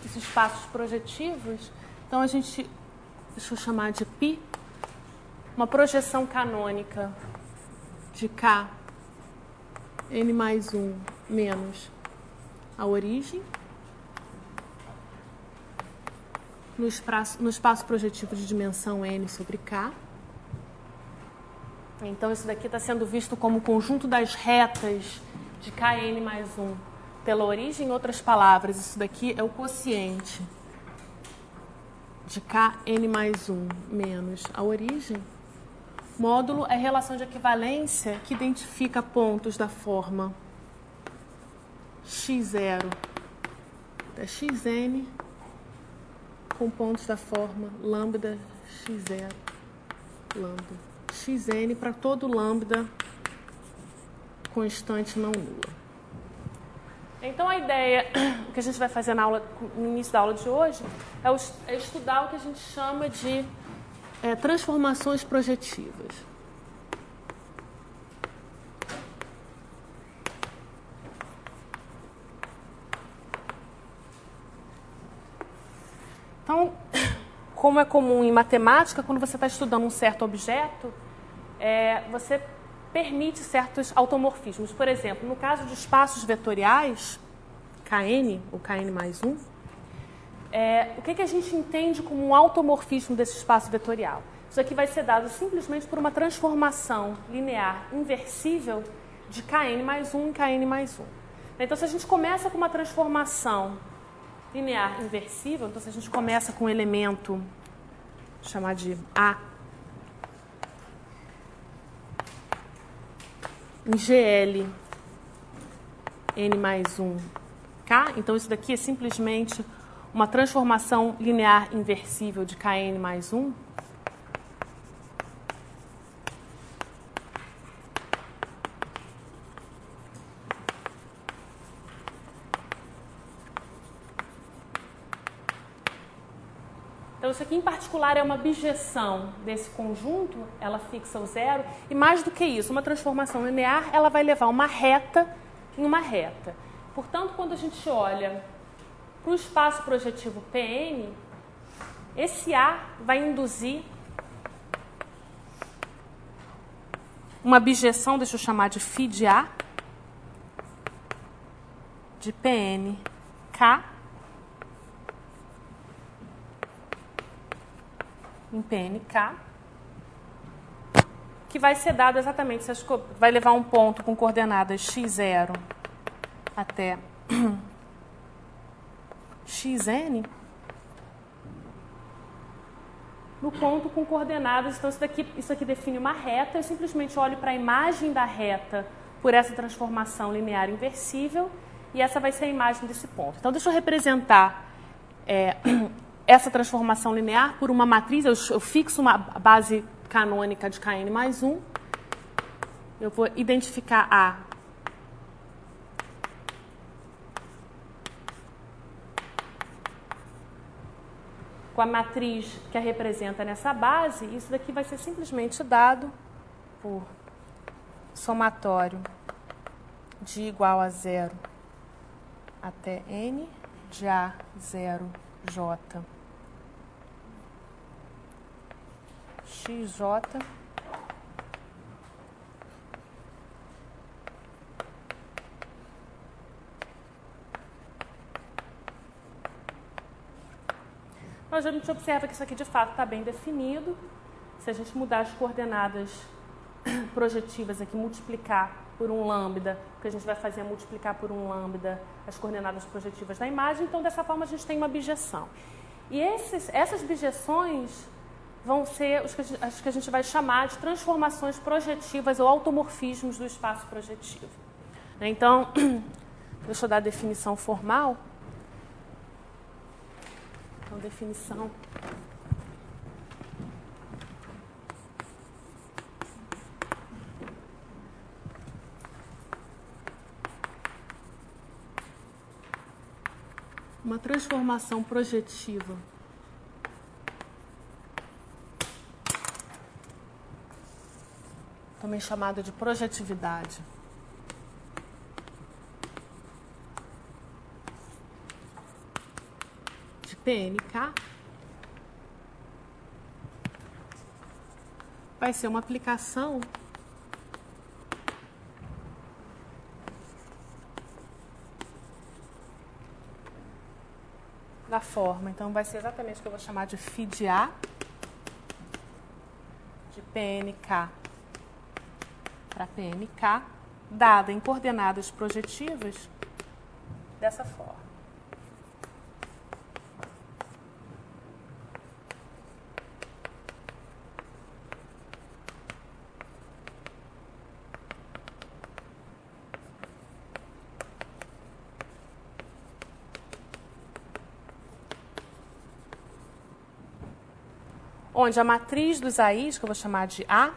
Esses espaços projetivos, então a gente, deixa eu chamar de π, uma projeção canônica de K, n mais 1 menos a origem, no espaço projetivo de dimensão n sobre K. Então, isso daqui está sendo visto como o conjunto das retas de Kn mais 1 pela origem. Em outras palavras, isso daqui é o quociente de Kn mais 1 menos a origem. Módulo é relação de equivalência que identifica pontos da forma x0 da xn com pontos da forma lambda x0 lambda xn para todo lambda constante não nula. Então, a ideia, o que a gente vai fazer no início da aula de hoje, é estudar o que a gente chama de transformações projetivas. Então, como é comum em matemática, quando você está estudando um certo objeto, você permite certos automorfismos. Por exemplo, no caso de espaços vetoriais, Kn, ou Kn mais 1, o que a gente entende como um automorfismo desse espaço vetorial? Isso aqui vai ser dado simplesmente por uma transformação linear inversível de Kn mais 1 em Kn mais 1. Então, se a gente começa com uma transformação linear inversível, então se a gente começa com um elemento, vou chamar de A, em GL n mais 1 K, então isso daqui é simplesmente uma transformação linear inversível de Kn mais 1. Então, isso aqui em particular é uma bijeção desse conjunto, ela fixa o zero, e mais do que isso, uma transformação linear, ela vai levar uma reta em uma reta. Portanto, quando a gente olha para o espaço projetivo Pn, esse A vai induzir uma bijeção, deixa eu chamar de φ de A, de Pn K, em PNK, que vai ser dado exatamente, vai levar um ponto com coordenadas x0 até xn, no ponto com coordenadas, então isso aqui define uma reta, eu simplesmente olho para a imagem da reta por essa transformação linear inversível, e essa vai ser a imagem desse ponto. Então, deixa eu representar essa transformação linear por uma matriz, eu fixo uma base canônica de Kn mais 1, eu vou identificar A com a matriz que a representa nessa base, e isso daqui vai ser simplesmente dado por somatório de igual a 0 até n de A0J xj Nós a gente observa que isso aqui de fato está bem definido. Se a gente mudar as coordenadas projetivas aqui, multiplicar por um lambda, o que a gente vai fazer é multiplicar por um lambda as coordenadas projetivas da imagem, então dessa forma a gente tem uma bijeção. E essas bijeções vão ser as que a gente vai chamar de transformações projetivas ou automorfismos do espaço projetivo. Então, deixa eu dar a definição formal. Então, definição. Uma transformação projetiva também chamada de projetividade, de PNK vai ser uma aplicação da forma. Então, vai ser exatamente o que eu vou chamar de φA de PNK para PNK, dada em coordenadas projetivas dessa forma. Onde a matriz dos AIs, que eu vou chamar de A,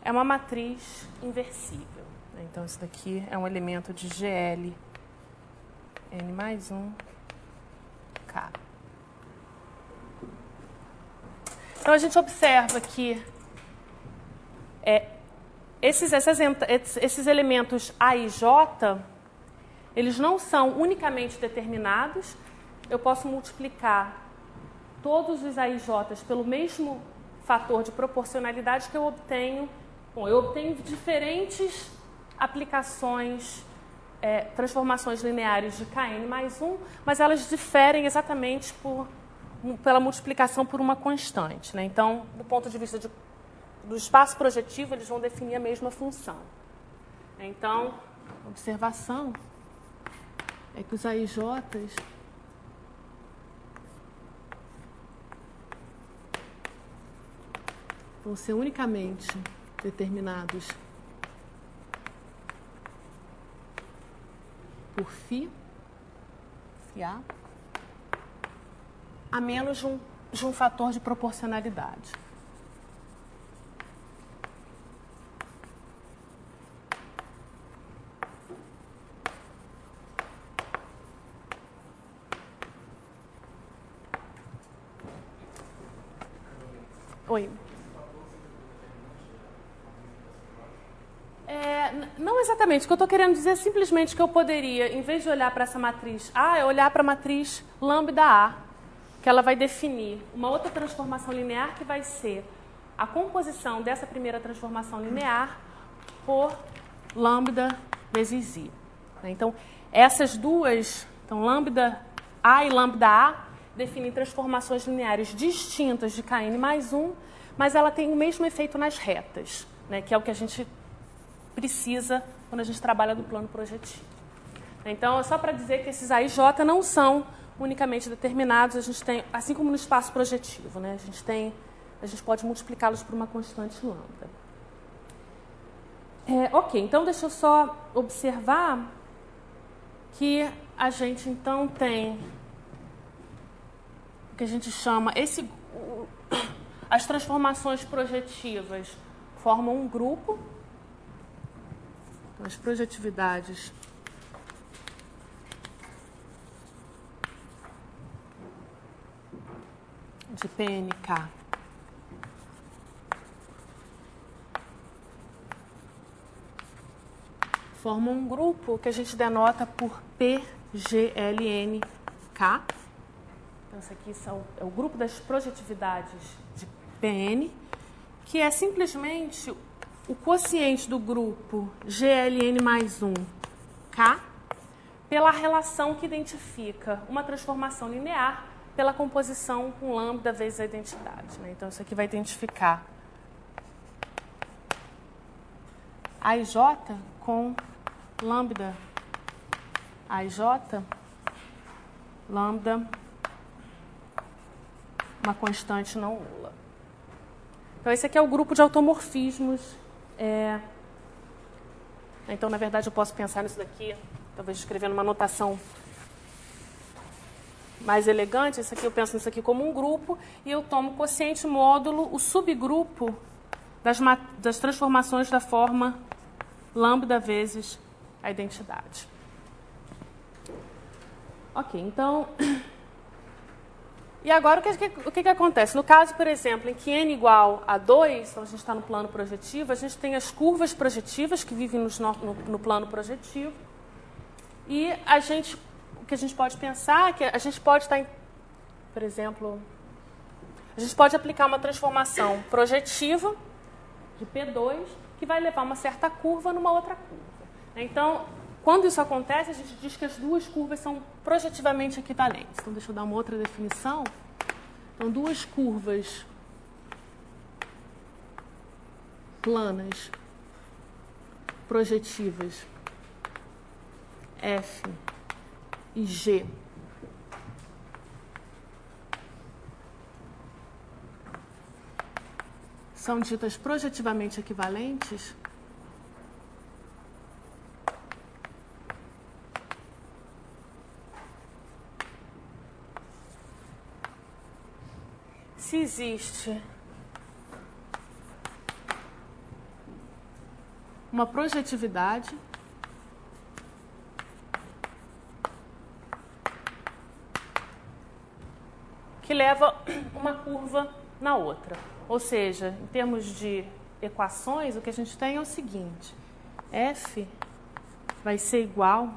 é uma matriz inversível. Então, isso daqui é um elemento de GL N mais 1 K. Então, a gente observa que esses elementos A e J, eles não são unicamente determinados. Eu posso multiplicar todos os A e J pelo mesmo fator de proporcionalidade que eu obtenho. Bom, eu obtenho diferentes aplicações, transformações lineares de Kn mais 1, mas elas diferem exatamente pela multiplicação por uma constante, né? Então, do ponto de vista do espaço projetivo, eles vão definir a mesma função. Então, a observação é que os AIJs vão ser unicamente determinados por φA, a menos de um fator de proporcionalidade. Oi. Não exatamente. O que eu estou querendo dizer é simplesmente que eu poderia, em vez de olhar para essa matriz A, eu olhar para a matriz lambda A, que ela vai definir uma outra transformação linear que vai ser a composição dessa primeira transformação linear por lambda vezes I. Então, essas duas, então lambda A e lambda A, definem transformações lineares distintas de Kn mais 1, mas ela tem o mesmo efeito nas retas, né, que é o que a gente precisa quando a gente trabalha no plano projetivo. Então, é só para dizer que esses AIJ não são unicamente determinados, a gente tem, assim como no espaço projetivo, né, a gente pode multiplicá-los por uma constante lambda. Ok, então deixa eu só observar que a gente então tem o que a gente chama as transformações projetivas formam um grupo. Então, as projetividades de PNK formam um grupo que a gente denota por PGLNK. Então, isso aqui é o grupo das projetividades de PN, que é simplesmente o quociente do grupo GLN mais 1 K pela relação que identifica uma transformação linear pela composição com lambda vezes a identidade, né? Então, isso aqui vai identificar AIJ com lambda AIJ, lambda, uma constante não nula. Então, esse aqui é o grupo de automorfismos. Então, na verdade, eu posso pensar nisso daqui, talvez escrevendo uma notação mais elegante. Isso aqui, eu penso nisso aqui como um grupo, e eu tomo quociente módulo, o subgrupo das transformações da forma lambda vezes a identidade. Ok, então, E agora, o que acontece? No caso, por exemplo, em que n igual a 2, então a gente está no plano projetivo, a gente tem as curvas projetivas que vivem no plano projetivo. E o que a gente pode pensar é que a gente pode estar, por exemplo, a gente pode aplicar uma transformação projetiva de P2 que vai levar uma certa curva numa outra curva. Então, quando isso acontece, a gente diz que as duas curvas são projetivamente equivalentes. Então, deixa eu dar uma outra definição. Então, duas curvas planas projetivas F e G são ditas projetivamente equivalentes se existe uma projetividade que leva uma curva na outra. Ou seja, em termos de equações, o que a gente tem é o seguinte: F vai ser igual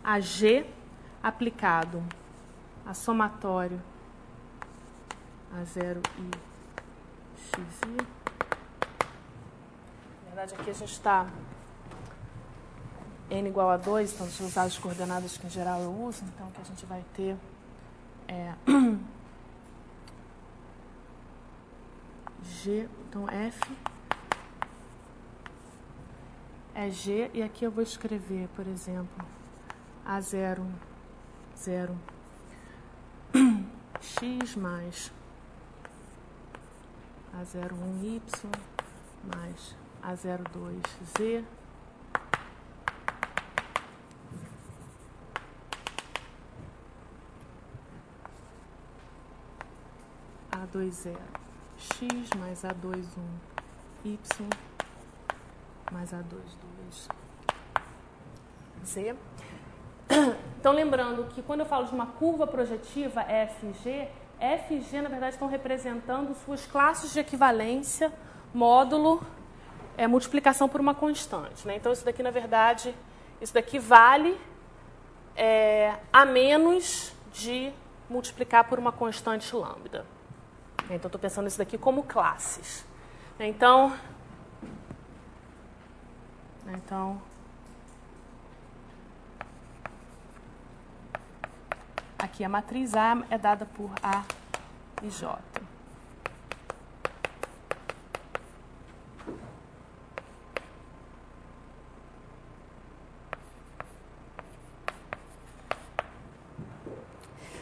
a G aplicado a somatório a 0 e xi. Na verdade, aqui a gente está n igual a 2, então deixa eu usar as coordenadas que em geral eu uso. Então, o que a gente vai ter é G, então F é G, e aqui eu vou escrever, por exemplo, A0, 0, x mais A01y mais A02z A20 x mais A21y mais A22z. Então, lembrando que quando eu falo de uma curva projetiva F e G, na verdade, estão representando suas classes de equivalência, módulo, multiplicação por uma constante, né? Então, isso daqui, na verdade, isso daqui vale a menos de multiplicar por uma constante lambda. Então, estou pensando isso daqui como classes. Então, aqui a matriz A é dada por A e J.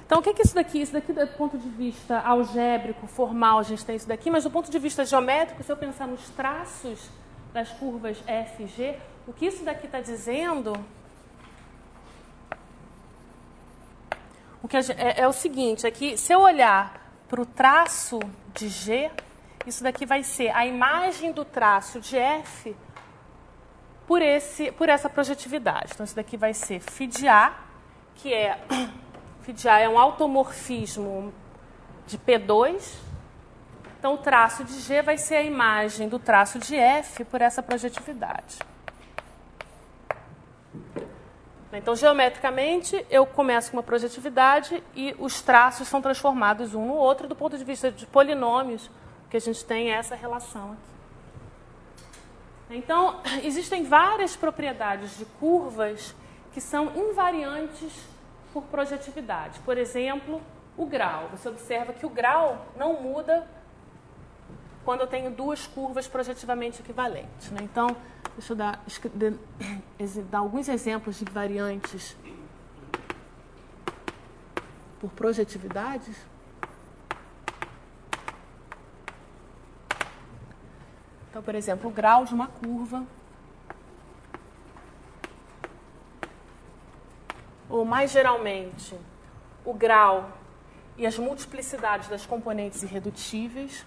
Então, o que é isso daqui? Isso daqui, do ponto de vista algébrico, formal, a gente tem isso daqui, mas do ponto de vista geométrico, se eu pensar nos traços das curvas F e G, o que isso daqui está dizendo é o seguinte: aqui, se eu olhar para o traço de G, isso daqui vai ser a imagem do traço de F por essa projetividade. Então, isso daqui vai ser φA, que φA é um automorfismo de P2. Então, o traço de G vai ser a imagem do traço de F por essa projetividade. Então, geometricamente, eu começo com uma projetividade e os traços são transformados um no outro. Do ponto de vista de polinômios, o que a gente tem é essa relação aqui. Então, existem várias propriedades de curvas que são invariantes por projetividade. Por exemplo, o grau. Você observa que o grau não muda quando eu tenho duas curvas projetivamente equivalentes, né? Então, deixa eu dar alguns exemplos de variantes por projetividades. Então, por exemplo, o grau de uma curva, ou mais geralmente, o grau e as multiplicidades das componentes irredutíveis.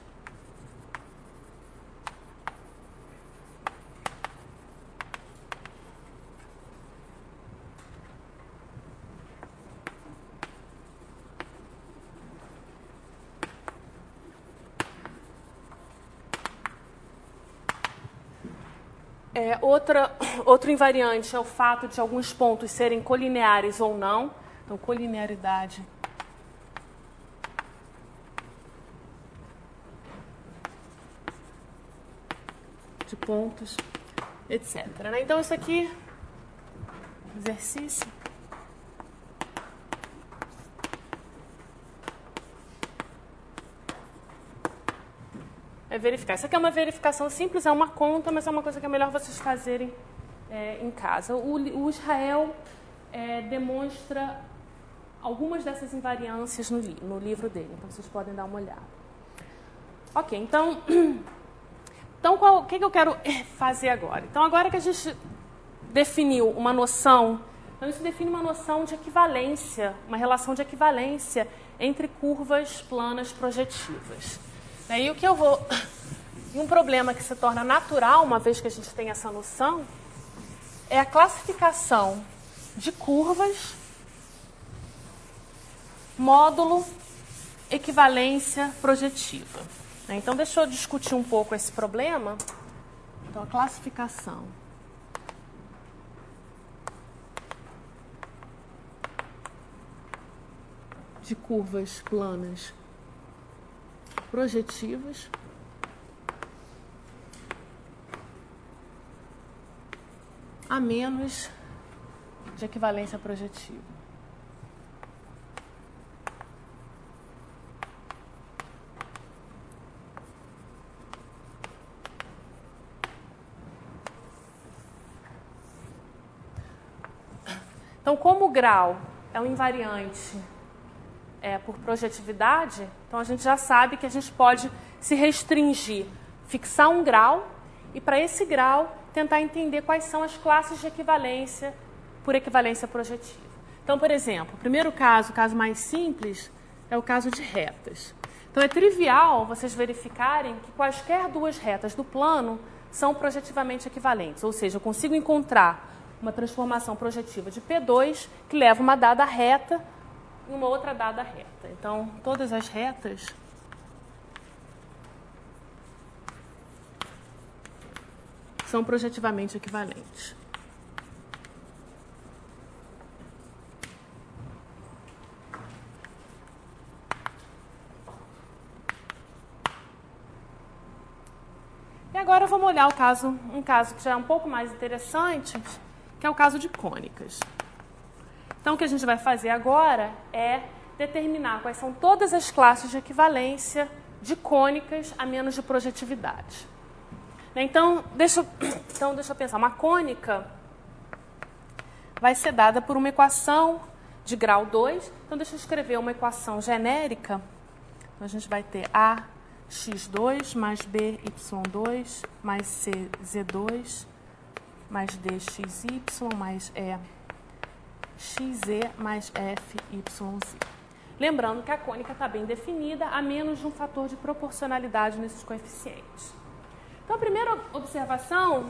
Outro invariante é o fato de alguns pontos serem colineares ou não. Então, colinearidade de pontos, etc. Então, isso aqui, exercício. É verificar. Isso aqui é uma verificação simples, é uma conta, mas é uma coisa que é melhor vocês fazerem em casa. O Israel demonstra algumas dessas invariâncias no livro dele, então vocês podem dar uma olhada. Ok, então o que eu quero fazer agora? Então, agora que a gente definiu uma noção, então isso define uma noção de equivalência, uma relação de equivalência entre curvas planas projetivas. E o que eu vou... E um problema que se torna natural, uma vez que a gente tem essa noção, é a classificação de curvas, módulo, equivalência projetiva. Então, deixa eu discutir um pouco esse problema. Então, a classificação de curvas planas projetivas a menos de equivalência projetiva. Então, como o grau é um invariante por projetividade, então a gente já sabe que a gente pode se restringir, fixar um grau e, para esse grau, tentar entender quais são as classes de equivalência por equivalência projetiva. Então, por exemplo, o primeiro caso, o caso mais simples, é o caso de retas. Então, é trivial vocês verificarem que quaisquer duas retas do plano são projetivamente equivalentes, ou seja, eu consigo encontrar uma transformação projetiva de P2 que leva uma dada reta e uma outra dada reta. Então, todas as retas são projetivamente equivalentes. E agora vamos olhar um caso que já é um pouco mais interessante, que é o caso de cônicas. Então, o que a gente vai fazer agora é determinar quais são todas as classes de equivalência de cônicas a menos de projetividade. Então, deixa eu pensar. Uma cônica vai ser dada por uma equação de grau 2. Então, deixa eu escrever uma equação genérica. Então, a gente vai ter ax2 mais by2 mais cz2 mais dxy mais xz mais fyz. Lembrando que a cônica está bem definida, a menos de um fator de proporcionalidade nesses coeficientes. Então, a primeira observação,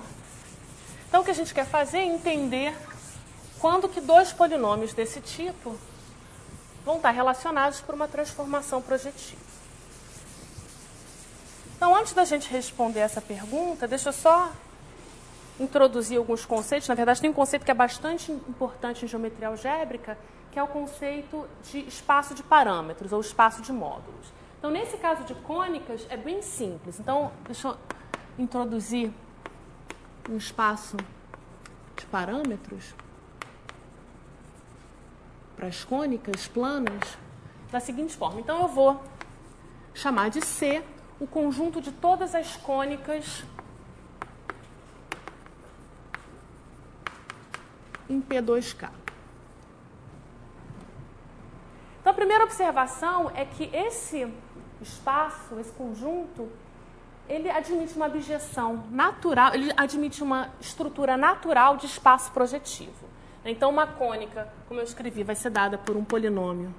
então, o que a gente quer fazer é entender quando que dois polinômios desse tipo vão estar relacionados por uma transformação projetiva. Então, antes da gente responder essa pergunta, deixa eu só introduzir alguns conceitos. Na verdade, tem um conceito que é bastante importante em geometria algébrica, que é o conceito de espaço de parâmetros, ou espaço de módulos. Então, nesse caso de cônicas, é bem simples. Então, deixa eu introduzir um espaço de parâmetros para as cônicas planas da seguinte forma. Então, eu vou chamar de C o conjunto de todas as cônicas em P2K. Então, a primeira observação é que esse espaço, esse conjunto, ele admite uma abjeção natural, ele admite uma estrutura natural de espaço projetivo. Então, uma cônica, como eu escrevi, vai ser dada por um polinômio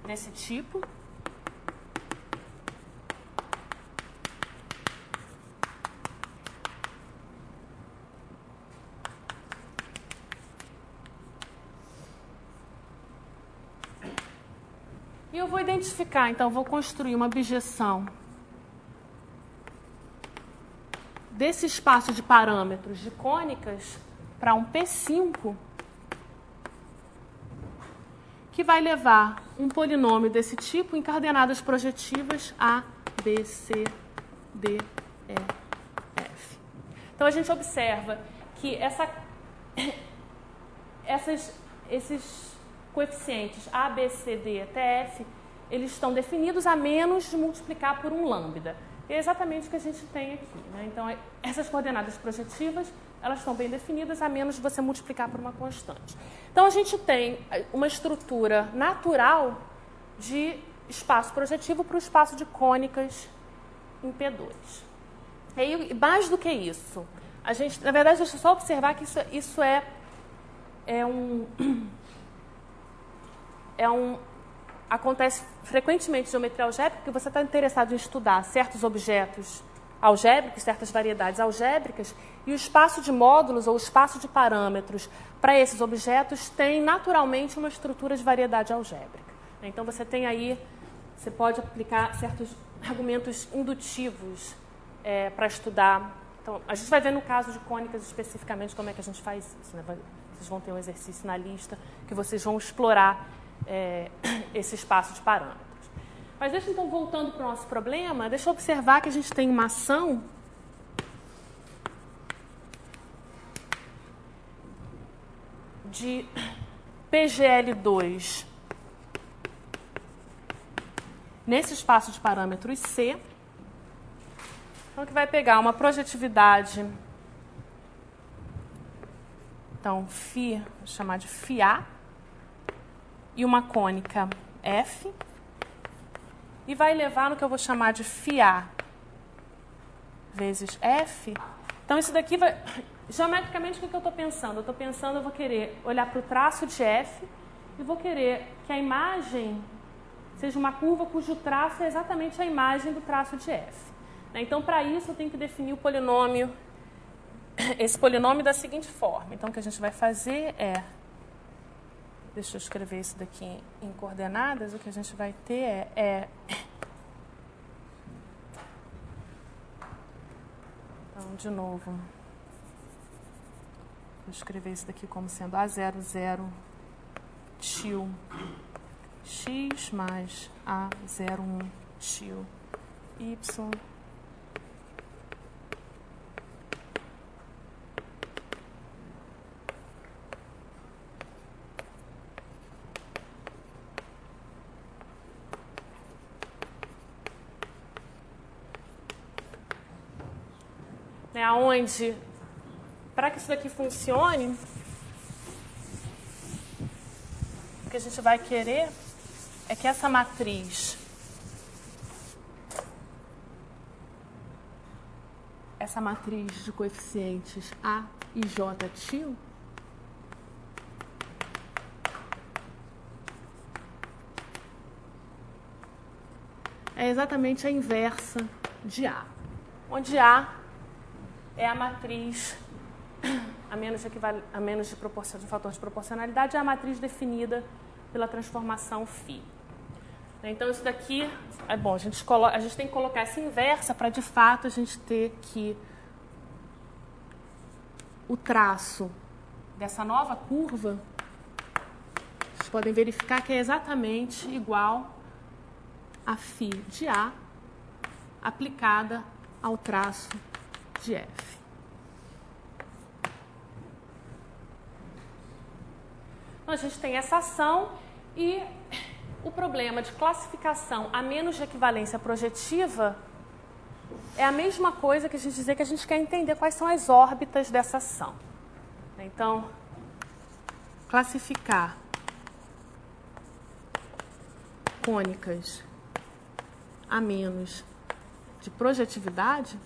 desse tipo. E eu vou identificar, então, vou construir uma abjeção desse espaço de parâmetros de cônicas para um P5, que vai levar um polinômio desse tipo em coordenadas projetivas A, B, C, D, E, F. Então, a gente observa que esses coeficientes A, B, C, D até F, eles estão definidos a menos de multiplicar por um lambda. E é exatamente o que a gente tem aqui, né? Então, essas coordenadas projetivas, elas estão bem definidas a menos de você multiplicar por uma constante. Então, a gente tem uma estrutura natural de espaço projetivo para o espaço de cônicas em P2. E mais do que isso, a gente, na verdade, deixa eu só observar que isso acontece frequentemente em geometria algébrica, porque você está interessado em estudar certos objetos algébricos, certas variedades algébricas, e o espaço de módulos ou o espaço de parâmetros para esses objetos tem naturalmente uma estrutura de variedade algébrica. Então, você tem aí, você pode aplicar certos argumentos indutivos para estudar. Então, a gente vai ver no caso de cônicas especificamente como é que a gente faz isso, né? Vocês vão ter um exercício na lista que vocês vão explorar esse espaço de parâmetros. Mas deixa, então, voltando para o nosso problema, deixa eu observar que a gente tem uma ação de PGL2 nesse espaço de parâmetros C, então, que vai pegar uma projetividade, então, φ, vou chamar de φA, e uma cônica F, e vai levar no que eu vou chamar de φA vezes F. Então, isso daqui vai... Geometricamente, o que eu estou pensando? Eu estou pensando, eu vou querer olhar para o traço de F e vou querer que a imagem seja uma curva cujo traço é exatamente a imagem do traço de F. Então, para isso, eu tenho que definir o polinômio, esse polinômio da seguinte forma. Então, o que a gente vai fazer é... Deixa eu escrever isso daqui em coordenadas. O que a gente vai ter Então, de novo, vou escrever isso daqui como sendo A00 tio x mais A01 tio y onde, para que isso daqui funcione, o que a gente vai querer é que essa matriz, de coeficientes A e J tio, é exatamente a inversa de A, onde A é a matriz, a menos de fator de proporcionalidade, é a matriz definida pela transformação φ. Então, isso daqui é bom, a gente tem que colocar essa inversa para, de fato, a gente ter que o traço dessa nova curva, vocês podem verificar que é exatamente igual a φ de A aplicada ao traço de F. Então, a gente tem essa ação e o problema de classificação a menos de equivalência projetiva é a mesma coisa que a gente dizer que a gente quer entender quais são as órbitas dessa ação. Então, classificar cônicas a menos de projetividade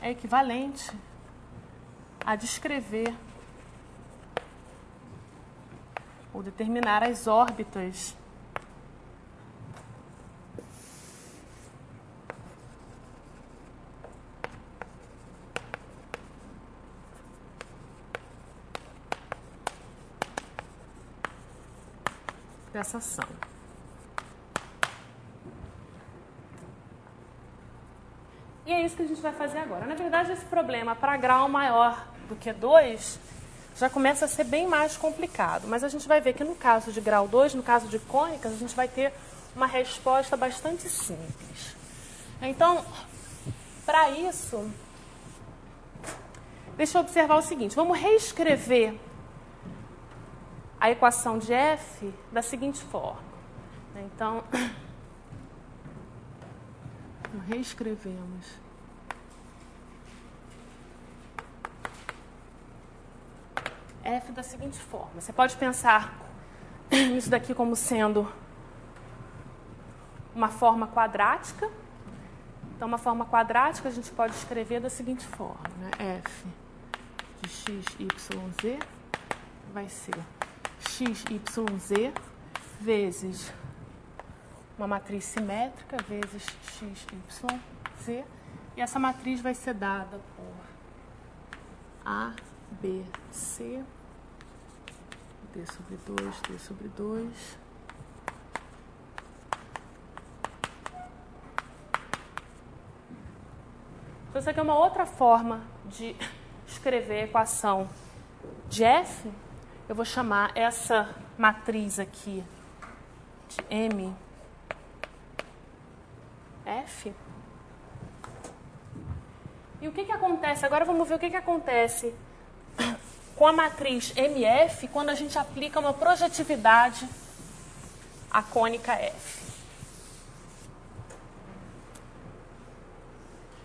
é equivalente a descrever ou determinar as órbitas dessa ação. E é isso que a gente vai fazer agora. Na verdade, esse problema para grau maior do que 2 já começa a ser bem mais complicado. Mas a gente vai ver que no caso de grau 2, no caso de cônicas, a gente vai ter uma resposta bastante simples. Então, para isso, deixa eu observar o seguinte. Vamos reescrever a equação de f da seguinte forma. Então, reescrevemos f da seguinte forma. Você pode pensar isso daqui como sendo uma forma quadrática. Então, uma forma quadrática a gente pode escrever da seguinte forma, né? F de x, y, z vai ser x, y, z vezes uma matriz simétrica vezes x, y, z. E essa matriz vai ser dada por A, B, C, D sobre 2, D sobre 2. Então, isso aqui é uma outra forma de escrever a equação de f. Eu vou chamar essa matriz aqui de M F. E o que acontece? Agora vamos ver o que acontece com a matriz MF quando a gente aplica uma projetividade à cônica F.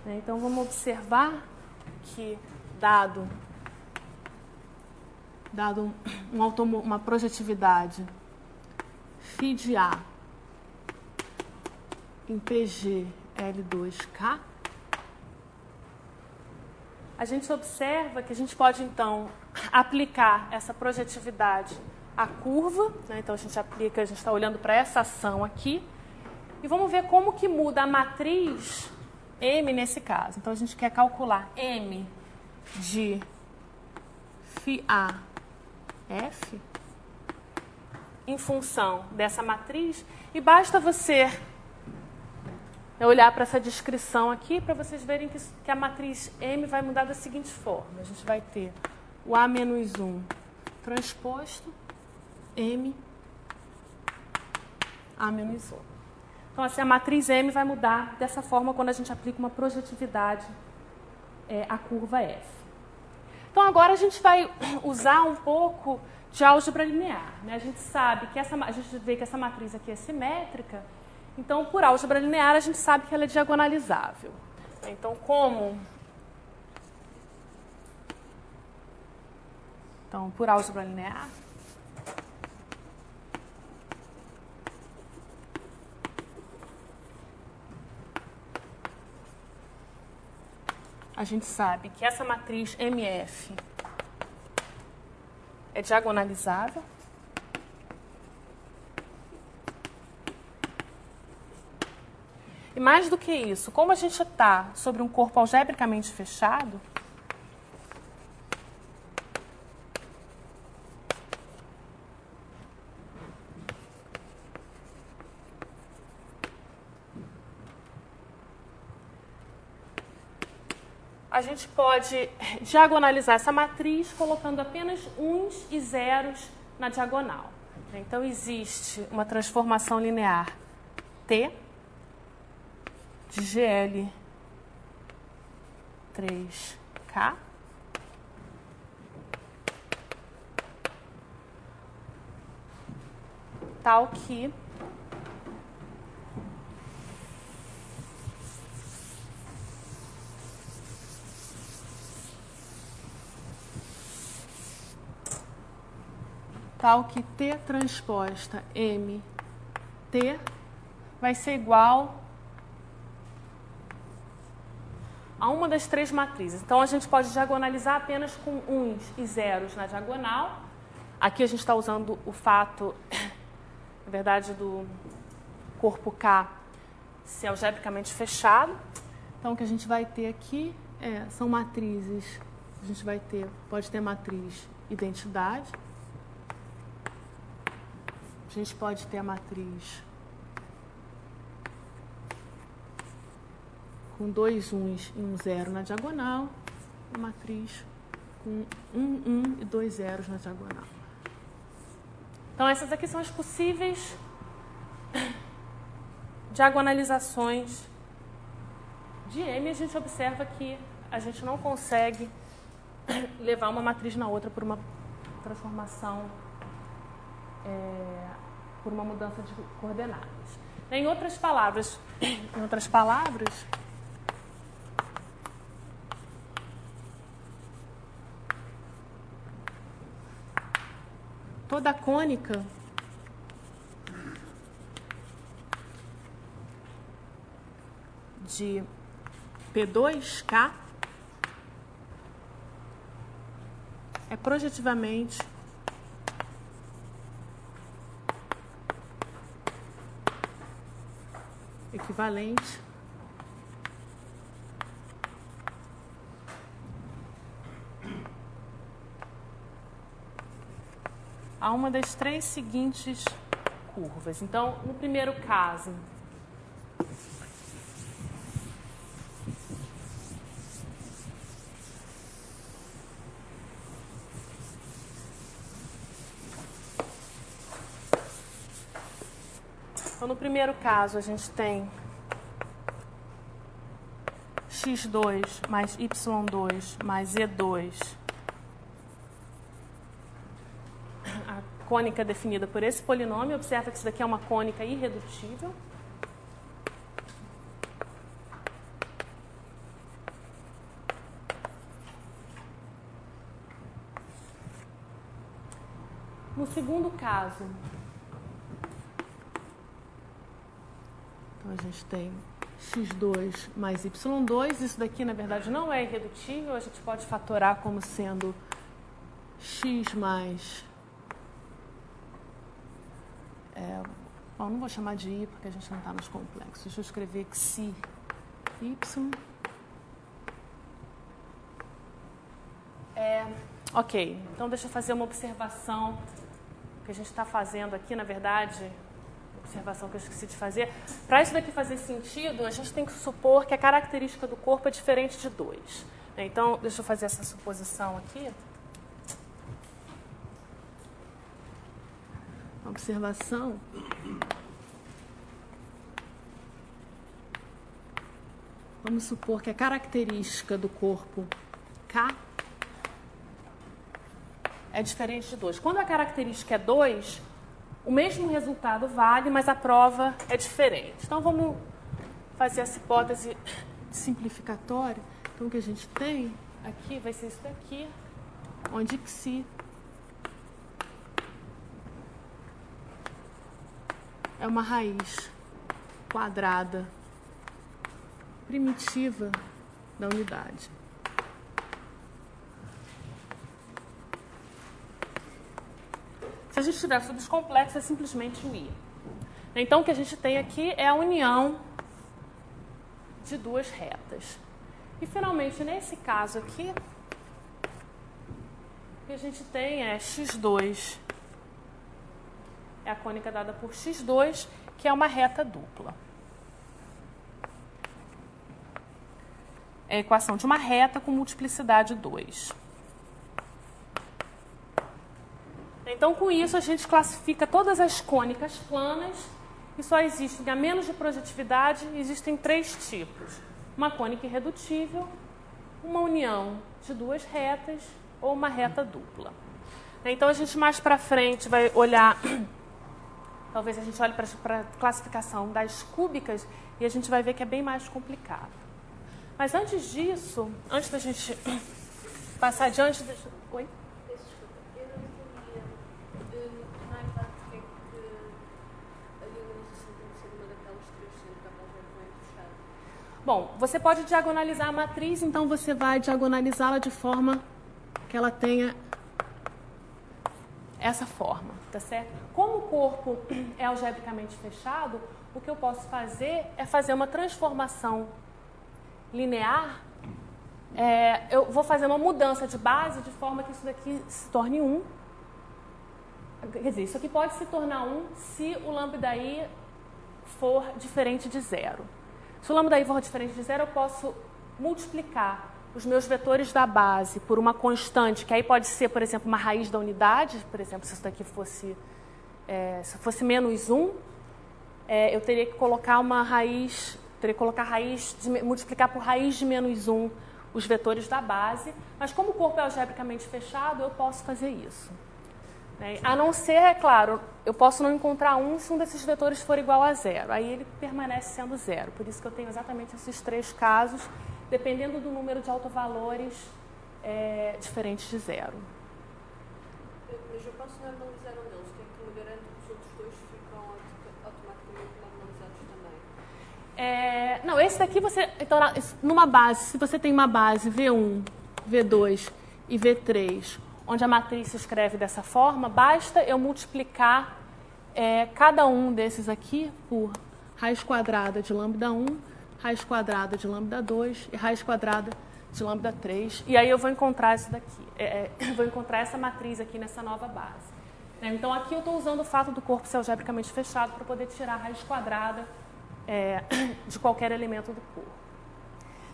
Então vamos observar que dado uma projetividade φ de A em PG L2K, a gente observa que a gente pode, então, aplicar essa projetividade à curva, né? Então, a gente está olhando para essa ação aqui, e vamos ver como que muda a matriz M nesse caso. Então, a gente quer calcular M de φAF em função dessa matriz, e basta você olhar para essa descrição aqui para vocês verem que a matriz M vai mudar da seguinte forma. A gente vai ter o A-1 transposto M A-1. Então, assim, a matriz M vai mudar dessa forma quando a gente aplica uma projetividade à curva F. Então, agora a gente vai usar um pouco de álgebra linear, né? A gente sabe que a gente vê que essa matriz aqui é simétrica. Então, por álgebra linear, a gente sabe que ela é diagonalizável. Então, por álgebra linear, a gente sabe que essa matriz MF é diagonalizável. E mais do que isso, como a gente está sobre um corpo algebricamente fechado, a gente pode diagonalizar essa matriz colocando apenas uns e zeros na diagonal. Então, existe uma transformação linear T de GL3K tal que T transposta MT vai ser igual a uma das três matrizes. Então, a gente pode diagonalizar apenas com uns e zeros na diagonal. Aqui a gente está usando o fato, na verdade, do corpo K ser algebricamente fechado. Então, o que a gente vai ter aqui são matrizes. A gente pode ter matriz identidade, a gente pode ter a matriz com 2 1s e 1 0 na diagonal, a matriz com 1 1 e 2 zeros na diagonal. Então, essas aqui são as possíveis diagonalizações de M. A gente observa que a gente não consegue levar uma matriz na outra por uma transformação, por uma mudança de coordenadas. Em outras palavras, toda cônica de P2K é projetivamente equivalente a uma das 3 seguintes curvas. Então, no primeiro caso, a gente tem x2 mais y2 mais e2, a cônica definida por esse polinômio. Observa que isso daqui é uma cônica irredutível. No segundo caso, então a gente tem x2 mais y2. Isso daqui, na verdade, não é irredutível. A gente pode fatorar como sendo x mais... Bom, não vou chamar de i porque a gente não está nos complexos. Deixa eu escrever xi y. Ok, então deixa eu fazer uma observação que a gente está fazendo aqui, na verdade... observação que eu esqueci de fazer. Para isso daqui fazer sentido, a gente tem que supor que a característica do corpo é diferente de 2. Então, deixa eu fazer essa suposição aqui. Observação. Vamos supor que a característica do corpo K é diferente de 2. Quando a característica é 2, o mesmo resultado vale, mas a prova é diferente. Então, vamos fazer essa hipótese simplificatória. Então, o que a gente tem aqui vai ser isso daqui, onde xi é uma raiz quadrada primitiva da unidade. Se a gente tiver subs complexos, é simplesmente o i. Então, o que a gente tem aqui é a união de duas retas. E, finalmente, nesse caso aqui, o que a gente tem é x2, é a cônica dada por x2, que é uma reta dupla. É a equação de uma reta com multiplicidade 2. Então, com isso, a gente classifica todas as cônicas planas e só existem, a menos de projetividade, existem 3 tipos. Uma cônica irredutível, uma união de duas retas ou uma reta dupla. Então, a gente mais para frente vai olhar, talvez a gente olhe para a classificação das cúbicas e a gente vai ver que é bem mais complicado. Mas antes disso, antes da gente passar adiante... Oi? Bom, você pode diagonalizar a matriz, então você vai diagonalizá-la de forma que ela tenha essa forma, tá certo? Como o corpo é algebricamente fechado, o que eu posso fazer é fazer uma transformação linear. Eu vou fazer uma mudança de base de forma que isso daqui se torne 1. quer dizer, isso aqui pode se tornar 1 se o lambda-i for diferente de 0. Se o lambda-i for diferente de 0, eu posso multiplicar os meus vetores da base por uma constante, que aí pode ser, por exemplo, uma raiz da unidade. Por exemplo, se isso daqui fosse, se fosse menos 1, eu teria que colocar uma raiz, multiplicar por raiz de menos 1 os vetores da base, mas como o corpo é algebricamente fechado, eu posso fazer isso. A não ser, é claro, eu posso não encontrar 1 se um desses vetores for igual a 0. Aí ele permanece sendo 0. Por isso que eu tenho exatamente esses 3 casos, dependendo do número de autovalores diferentes de 0. Mas eu posso não analisar um deles, que me garante que os outros 2 ficam automaticamente analisados também? Não, esse daqui você... Então, numa base, se você tem uma base V1, V2 e V3, onde a matriz se escreve dessa forma, basta eu multiplicar cada um desses aqui por raiz quadrada de lambda 1, raiz quadrada de lambda 2 e raiz quadrada de lambda 3. E aí eu vou encontrar isso daqui. Vou encontrar essa matriz aqui nessa nova base. Então, aqui eu estou usando o fato do corpo ser algebricamente fechado para poder tirar a raiz quadrada de qualquer elemento do corpo.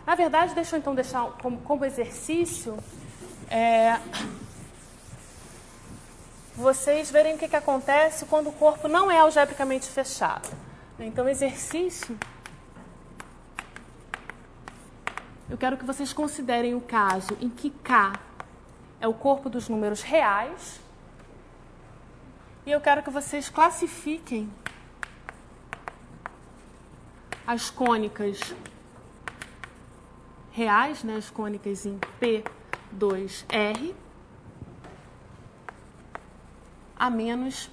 Na verdade, deixa eu então deixar como exercício vocês verem o que acontece quando o corpo não é algebricamente fechado. Então, exercício... Eu quero que vocês considerem o caso em que K é o corpo dos números reais. E eu quero que vocês classifiquem as cônicas reais, né, as cônicas em P2R, a menos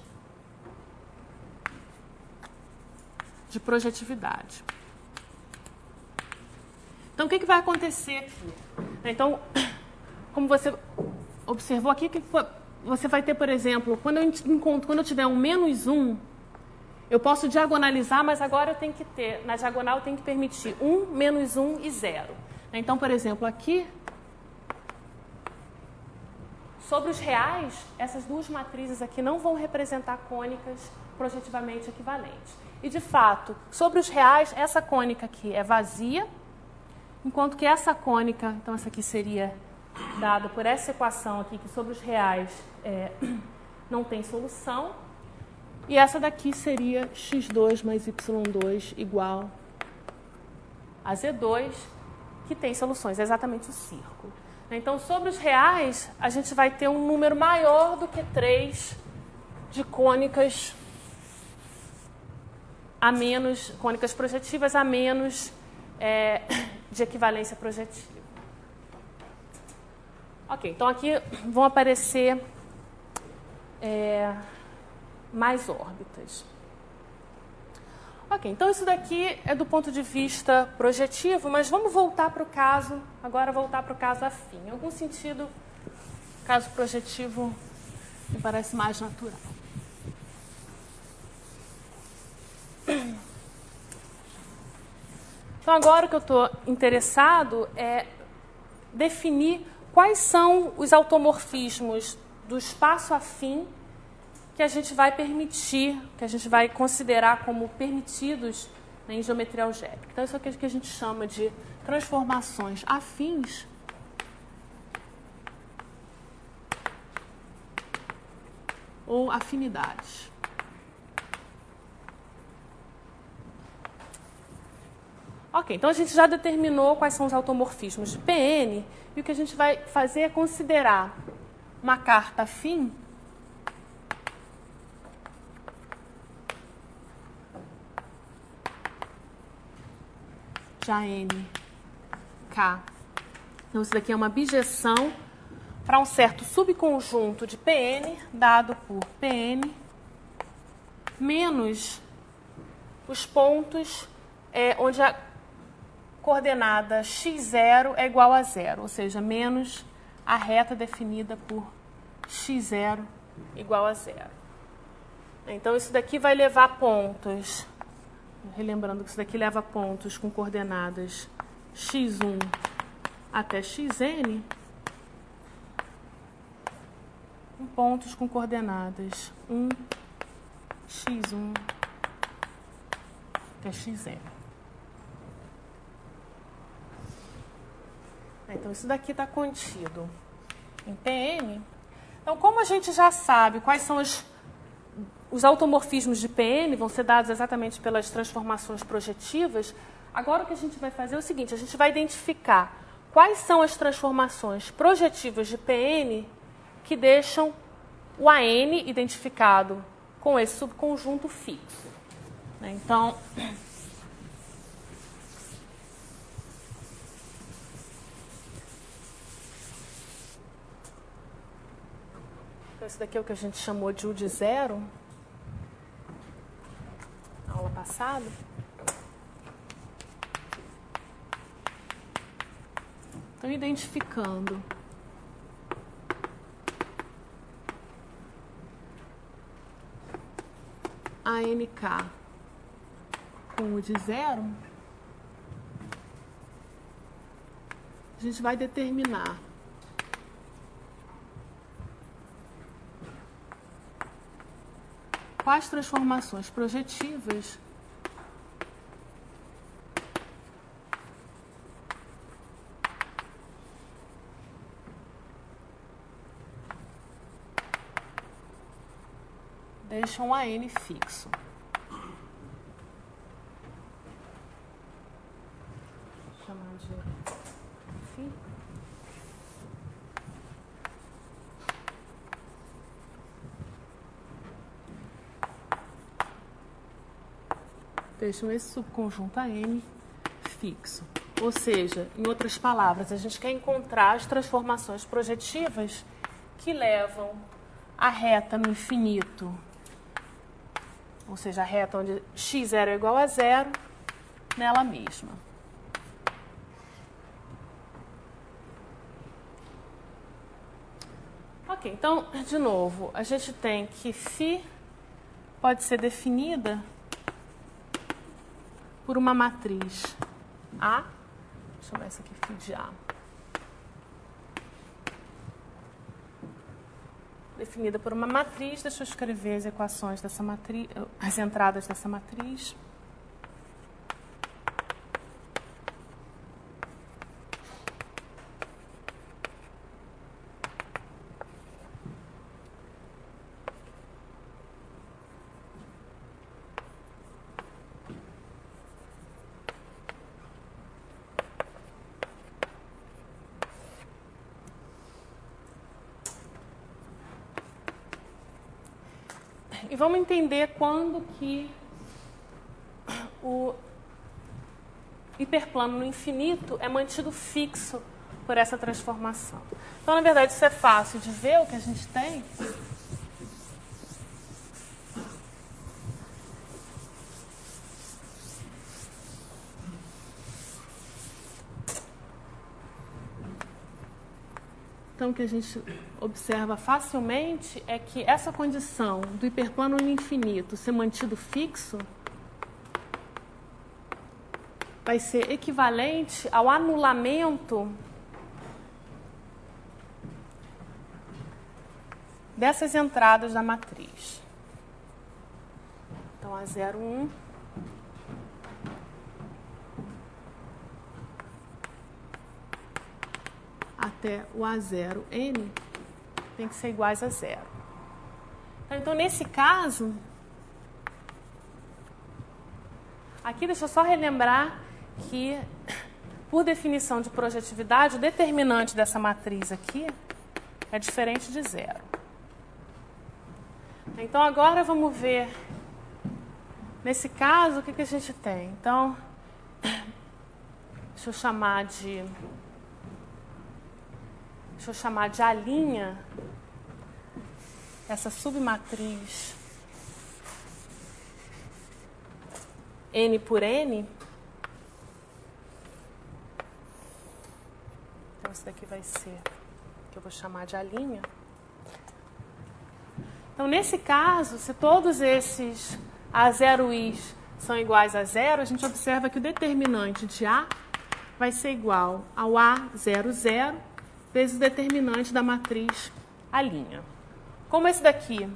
de projetividade. Então, o que vai acontecer aqui? Então, como você observou aqui, você vai ter, por exemplo, quando eu tiver um menos 1, eu posso diagonalizar, mas agora eu tenho que ter, na diagonal eu tenho que permitir 1, menos 1 e 0. Então, por exemplo, aqui, sobre os reais, essas duas matrizes aqui não vão representar cônicas projetivamente equivalentes. E, de fato, sobre os reais, essa cônica aqui é vazia, enquanto que essa cônica, então essa aqui seria dada por essa equação aqui, que sobre os reais não tem solução, e essa daqui seria x2 mais y2 igual a z2, que tem soluções, é exatamente o círculo. Então, sobre os reais, a gente vai ter um número maior do que 3 de cônicas a menos, cônicas projetivas a menos de equivalência projetiva. Ok, então aqui vão aparecer mais órbitas. Ok, então isso daqui é do ponto de vista projetivo, mas vamos voltar para o caso, agora voltar para o caso afim. Em algum sentido, o caso projetivo me parece mais natural. Então, agora o que eu estou interessado é definir quais são os automorfismos do espaço afim que a gente vai permitir, que a gente vai considerar como permitidos em geometria algébrica. Então, isso é o que a gente chama de transformações afins ou afinidades. Ok, então a gente já determinou quais são os automorfismos de Pn, e o que a gente vai fazer é considerar uma carta afim já N, K. Então, isso daqui é uma bijeção para um certo subconjunto de Pn, dado por Pn, menos os pontos onde a coordenada x0 é igual a 0, ou seja, menos a reta definida por x0 igual a 0. Então, isso daqui vai levar pontos, relembrando que isso daqui leva pontos com coordenadas x1 até xn, pontos com coordenadas 1, x1, que é xm. Então, isso daqui está contido em Pn. Então, como a gente já sabe quais são os automorfismos de Pn, vão ser dados exatamente pelas transformações projetivas, agora o que a gente vai fazer é o seguinte, a gente vai identificar quais são as transformações projetivas de Pn que deixam o AN identificado com esse subconjunto fixo. Então, esse daqui é o que a gente chamou de U de zero, na aula passada. Então, identificando a NK com U de zero, a gente vai determinar quais transformações projetivas deixam a N fixo. Vou chamar de φ. Deixam esse subconjunto AN fixo. Ou seja, em outras palavras, a gente quer encontrar as transformações projetivas que levam a reta no infinito, ou seja, a reta onde x0 é igual a zero, nela mesma. Ok, então, de novo, a gente tem que φ pode ser definida por uma matriz A, vou chamar essa aqui φ de A, definida por uma matriz. Deixa eu escrever as equações dessa matriz, as entradas dessa matriz. E vamos entender quando que o hiperplano no infinito é mantido fixo por essa transformação. Então, na verdade, isso é fácil de ver o que a gente tem. Então, o que a gente observa facilmente é que essa condição do hiperplano no infinito ser mantido fixo vai ser equivalente ao anulamento dessas entradas da matriz. Então, A0, 1. Até o A0, N, tem que ser iguais a zero. Então, nesse caso, aqui deixa eu só relembrar que, por definição de projetividade, o determinante dessa matriz aqui é diferente de zero. Então, agora vamos ver, nesse caso, o que a gente tem. Então, deixa eu chamar de A', essa submatriz N por N. Então, isso daqui vai ser o que eu vou chamar de A'. Então, nesse caso, se todos esses A0i's são iguais a zero, a gente observa que o determinante de A vai ser igual ao A00 vezes o determinante da matriz A'. Como esse daqui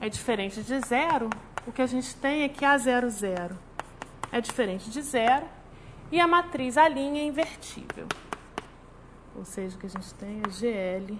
é diferente de 0, o que a gente tem é que A00 é diferente de 0 e a matriz A' é invertível. Ou seja, o que a gente tem é GLNK.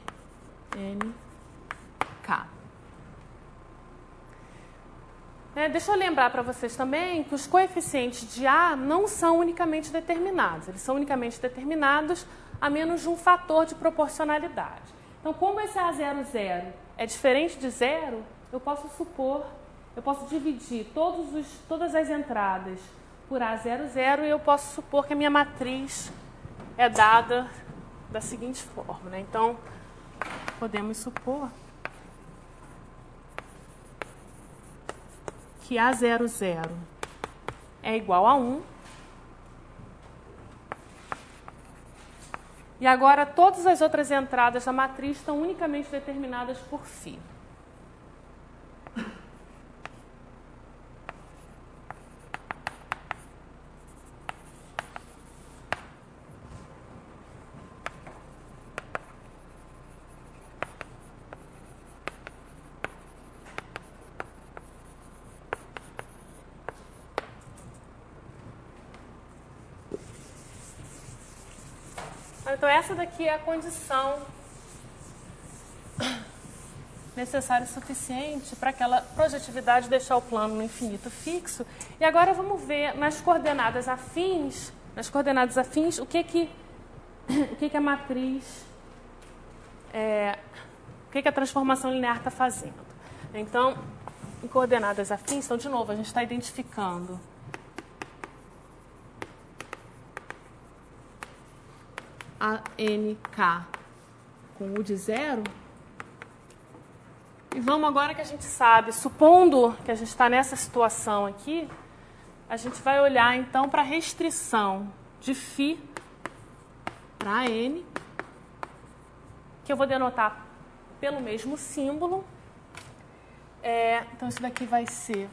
Deixa eu lembrar para vocês também que os coeficientes de A não são unicamente determinados. Eles são unicamente determinados a menos de um fator de proporcionalidade. Então, como esse A00 é diferente de 0, eu posso dividir todas as entradas por A00 e eu posso supor que a minha matriz é dada da seguinte forma, né? Então, podemos supor que A00 é igual a 1. E agora todas as outras entradas da matriz estão unicamente determinadas por φ. Então, essa daqui é a condição necessária e suficiente para aquela projetividade deixar o plano no infinito fixo. E agora vamos ver nas coordenadas afins, o que a matriz, o que a transformação linear está fazendo. Então, em coordenadas afins, então, de novo, a gente está identificando a NK com U de 0. E vamos agora que a gente sabe, supondo que a gente está nessa situação aqui, a gente vai olhar então para a restrição de φ para N, que eu vou denotar pelo mesmo símbolo. Então isso daqui vai ser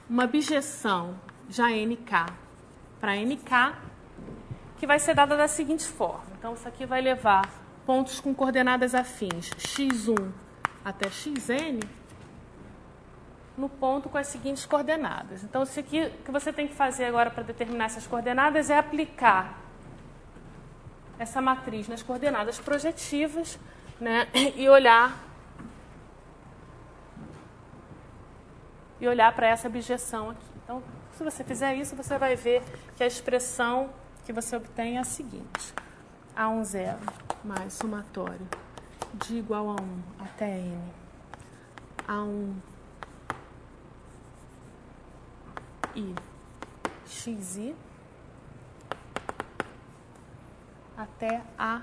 uma bijeção de ANK para NK, que vai ser dada da seguinte forma. Então, isso aqui vai levar pontos com coordenadas afins x1 até xn no ponto com as seguintes coordenadas. Então, isso aqui que você tem que fazer agora para determinar essas coordenadas é aplicar essa matriz nas coordenadas projetivas, né, e olhar para essa bijeção aqui. Então, se você fizer isso, você vai ver que a expressão que você obtém é a seguinte: A10 mais somatório de igual a 1 até N, A1 e xi até a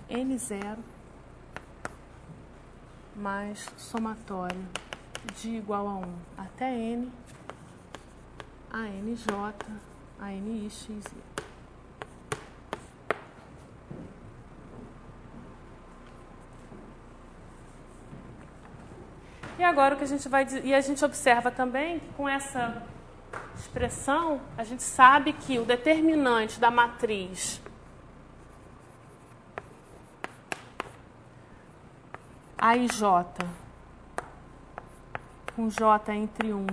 N0 mais somatório de igual a 1 até N, a NJ, a NIXI. E agora o que a gente vai dizer, e a gente observa também que com essa expressão a gente sabe que o determinante da matriz AIJ com J entre 1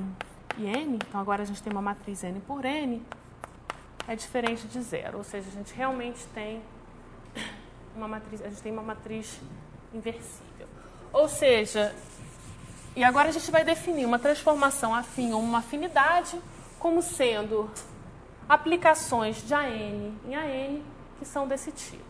e N, então agora a gente tem uma matriz N por N, é diferente de 0, ou seja, a gente realmente tem uma matriz inversível. Ou seja, e agora a gente vai definir uma transformação afim ou uma afinidade como sendo aplicações de AN em AN que são desse tipo.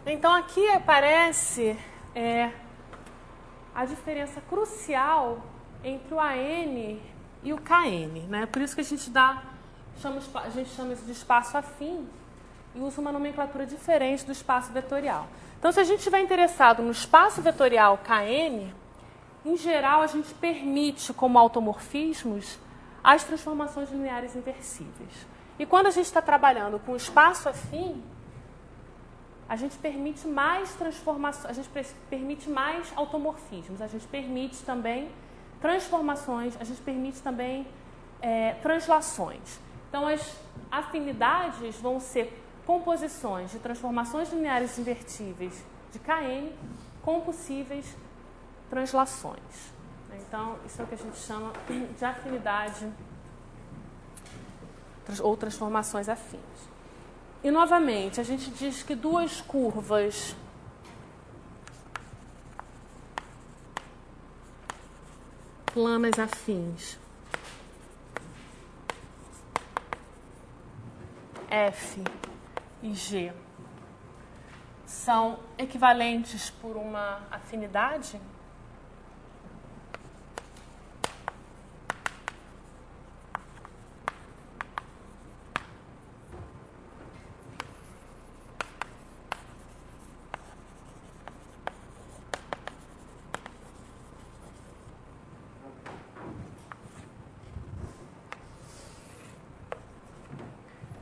Então, aqui aparece a diferença crucial entre o AN e o KN, né? Por isso que a gente dá a gente chama isso de espaço afim e usa uma nomenclatura diferente do espaço vetorial. Então, se a gente estiver interessado no espaço vetorial Kn, em geral, a gente permite, como automorfismos, as transformações lineares inversíveis. E quando a gente está trabalhando com espaço afim, a gente permite mais transformações, a gente permite mais automorfismos, a gente permite também transformações, a gente permite também translações. Então, as afinidades vão ser composições de transformações lineares invertíveis de Kn com possíveis translações. Então, isso é o que a gente chama de afinidade ou transformações afins. E, novamente, a gente diz que duas curvas planas afins F e G são equivalentes por uma afinidade?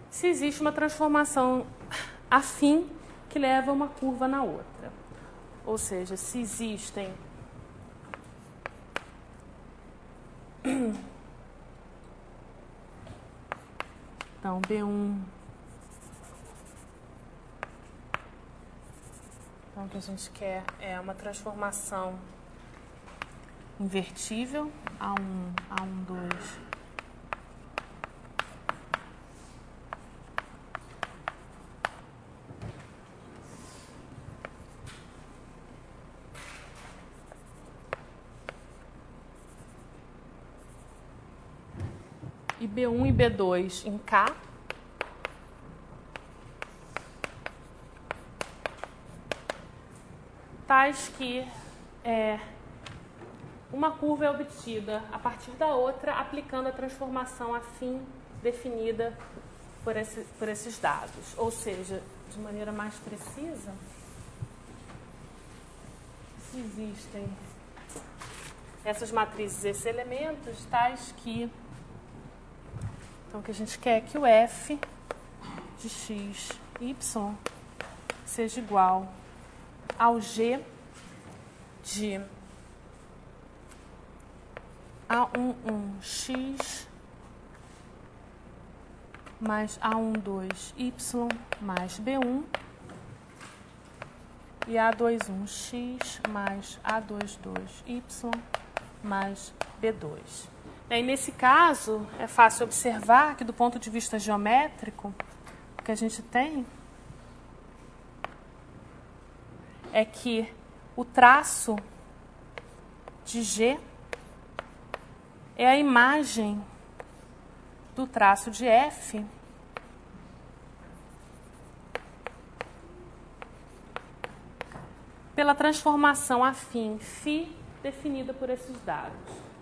Se existe uma transformação afim que leva uma curva na outra. Ou seja, se existem então B1, então o que a gente quer é uma transformação invertível A1, A12 e B1 e B2 em K, tais que uma curva é obtida a partir da outra aplicando a transformação afim definida por esses dados. Ou seja, de maneira mais precisa, se existem essas matrizes, esses elementos, tais que então, o que a gente quer é que o f de x, y seja igual ao g de A11x mais A12y mais B1 e A21x mais A22y mais B2. E nesse caso, é fácil observar que, do ponto de vista geométrico, o que a gente tem é que o traço de G é a imagem do traço de F pela transformação afim φ definida por esses dados.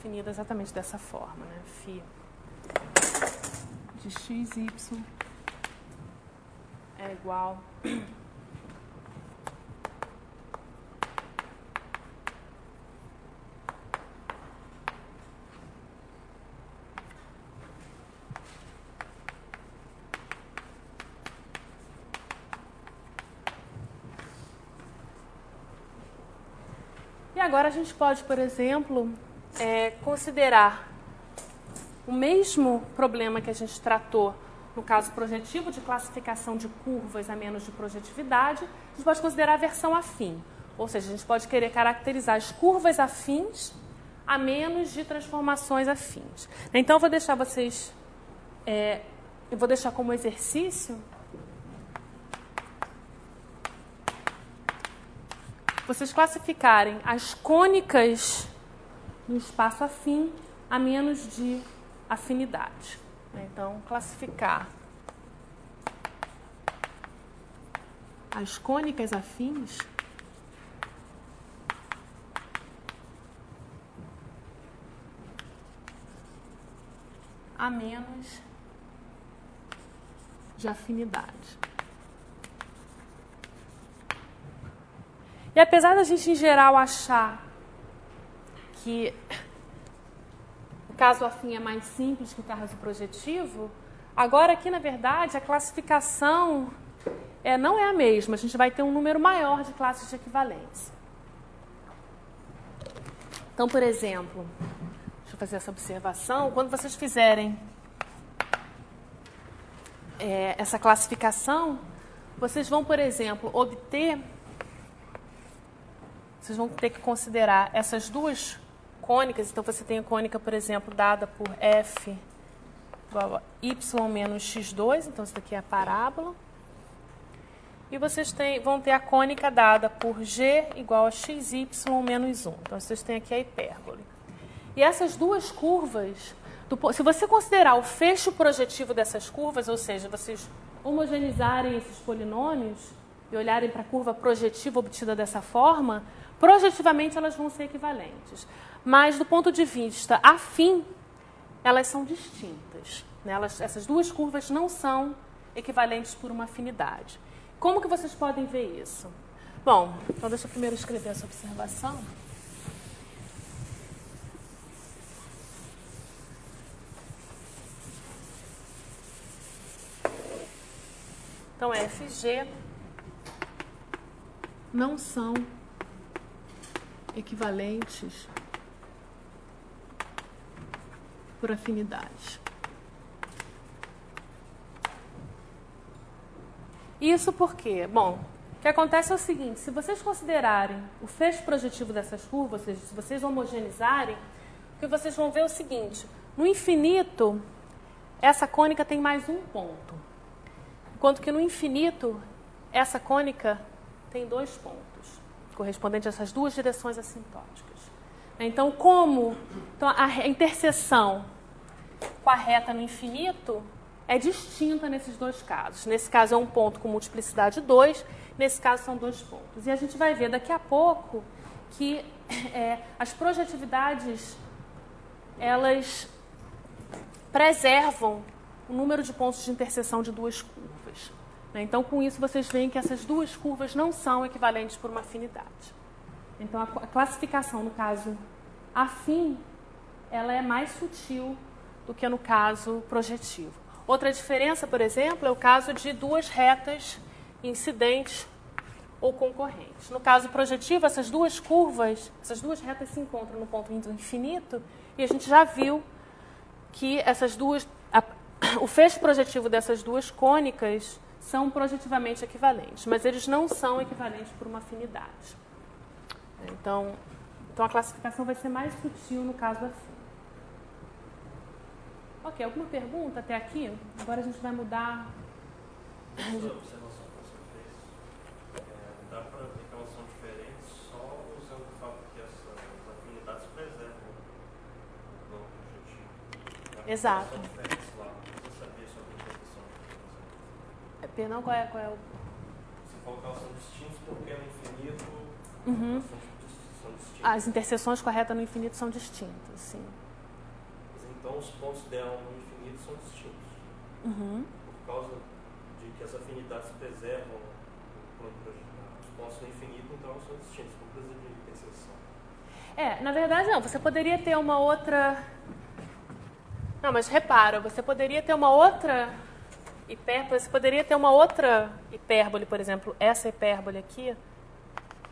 Definida exatamente dessa forma, né? Φ de x, y é igual E agora a gente pode, por exemplo, considerar o mesmo problema que a gente tratou no caso projetivo de classificação de curvas a menos de projetividade, a gente pode considerar a versão afim. Ou seja, a gente pode querer caracterizar as curvas afins a menos de transformações afins. Então, eu vou deixar vocês... eu vou deixar como exercício vocês classificarem as cônicas no espaço afim a menos de afinidade. Então, classificar as cônicas afins a menos de afinidade. E apesar da gente, em geral, achar que o caso afim é mais simples que o caso projetivo, agora aqui, na verdade, a classificação não é a mesma. A gente vai ter um número maior de classes de equivalência. Então, por exemplo, deixa eu fazer essa observação. Quando vocês fizerem essa classificação, vocês vão, por exemplo, vocês vão ter que considerar essas duas cônicas. Então, você tem a cônica, por exemplo, dada por f igual a y menos x2. Então, isso daqui é a parábola. E vocês vão ter a cônica dada por g igual a xy menos 1. Então, vocês têm aqui a hipérbole. E essas duas curvas, se você considerar o fecho projetivo dessas curvas, ou seja, vocês homogeneizarem esses polinômios e olharem para a curva projetiva obtida dessa forma, projetivamente elas vão ser equivalentes. Mas, do ponto de vista afim, elas são distintas. Né? Essas duas curvas não são equivalentes por uma afinidade. Como que vocês podem ver isso? Bom, então deixa eu primeiro escrever essa observação. Então, FG não são equivalentes por afinidade. Isso porque, bom, o que acontece é o seguinte: se vocês considerarem o fecho projetivo dessas curvas, ou seja, se vocês homogeneizarem, o que vocês vão ver é o seguinte: no infinito, essa cônica tem mais um ponto, enquanto que no infinito, essa cônica tem 2 pontos, correspondentes a essas duas direções assintóticas. Então, a interseção com a reta no infinito é distinta nesses dois casos. Nesse caso é um ponto com multiplicidade 2, nesse caso são 2 pontos. E a gente vai ver daqui a pouco que as projetividades, elas preservam o número de pontos de interseção de duas curvas. Então, com isso, vocês veem que essas duas curvas não são equivalentes por uma afinidade. Então, a classificação, no caso afim, ela é mais sutil do que no caso projetivo. Outra diferença, por exemplo, é o caso de duas retas incidentes ou concorrentes. No caso projetivo, essas duas retas se encontram no ponto infinito, e a gente já viu que o fecho projetivo dessas duas cônicas são projetivamente equivalentes, mas eles não são equivalentes por uma afinidade. Então a classificação vai ser mais sutil no caso afim. Ok, alguma pergunta até aqui? Agora a gente vai mudar. Essa observação que você fez, dá para aplicar uma solução diferente só usando o fato que essas afinidades preservam o plano projetivo. Exato. São diferentes lá, não precisa saber sobre a interpretação, por exemplo. Perdão, qual é o... Você falou que elas são distintas porque no infinito são distintas. As interseções com a reta no infinito são distintas, sim. Então, os pontos dela no infinito são distintos. Por causa de que as afinidades preservam os pontos no infinito, então são distintos, não precisa de interseção. Na verdade, não. Você poderia ter uma outra... Não, mas repara, você poderia ter uma outra hipérbole, por exemplo, essa hipérbole aqui,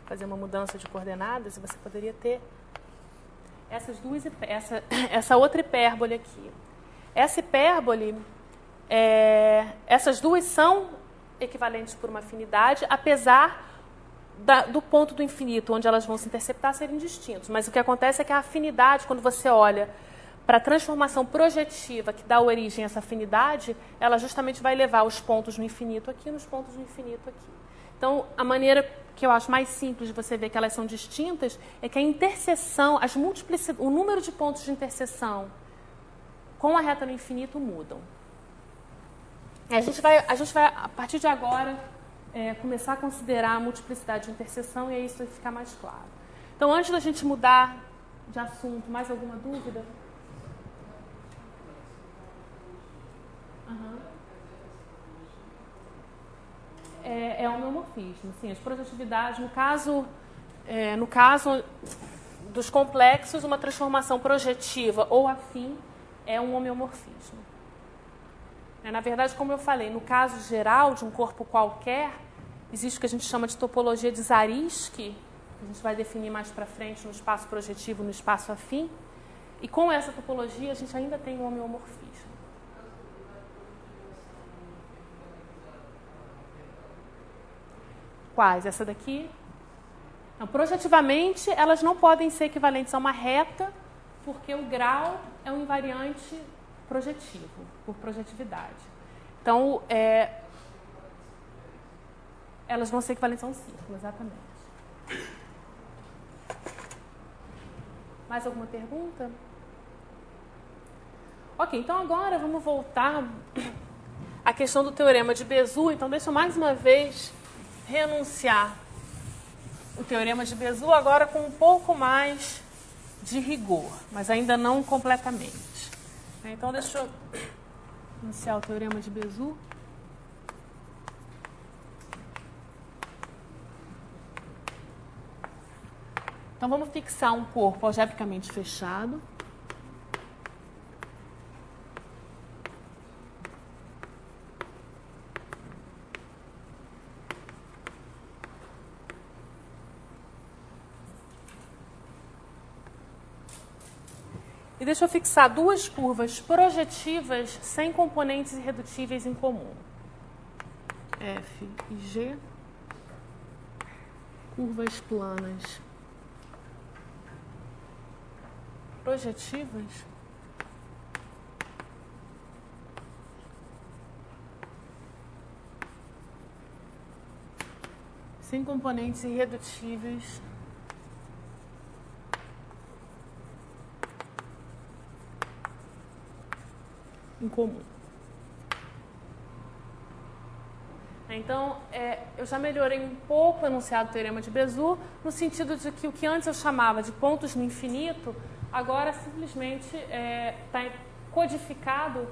fazer uma mudança de coordenadas, e você poderia ter essa outra hipérbole aqui. Essa hipérbole, essas duas são equivalentes por uma afinidade, apesar do ponto do infinito, onde elas vão se interceptar, serem distintos. Mas o que acontece é que a afinidade, quando você olha para a transformação projetiva que dá origem a essa afinidade, ela justamente vai levar os pontos no infinito aqui e nos pontos no infinito aqui. Então, a maneira que eu acho mais simples de você ver que elas são distintas é que a interseção, o número de pontos de interseção com a reta no infinito mudam. A gente vai, a partir de agora, começar a considerar a multiplicidade de interseção e aí isso vai ficar mais claro. Então, antes da gente mudar de assunto, mais alguma dúvida? É homeomorfismo. Sim, as projetividades, no caso dos complexos, uma transformação projetiva ou afim é um homeomorfismo. Na verdade, como eu falei, no caso geral de um corpo qualquer, existe o que a gente chama de topologia de Zariski, que a gente vai definir mais para frente no espaço projetivo, no espaço afim, e com essa topologia a gente ainda tem um homeomorfismo. Quais? Essa daqui? Então, projetivamente, elas não podem ser equivalentes a uma reta, porque o grau é um invariante projetivo, por projetividade. Então, elas vão ser equivalentes a um círculo, exatamente. Mais alguma pergunta? Ok, então agora vamos voltar à questão do teorema de Bézout. Então, deixa eu mais uma vez reanunciar o teorema de Bézout, agora com um pouco mais de rigor, mas ainda não completamente. Então, deixa eu anunciar o teorema de Bézout. Então, vamos fixar um corpo algebricamente fechado. E deixa eu fixar duas curvas projetivas sem componentes irredutíveis em comum. F e G. Curvas planas projetivas sem componentes irredutíveis em comum. Então, eu já melhorei um pouco o enunciado do teorema de Bézout, no sentido de que o que antes eu chamava de pontos no infinito, agora simplesmente está codificado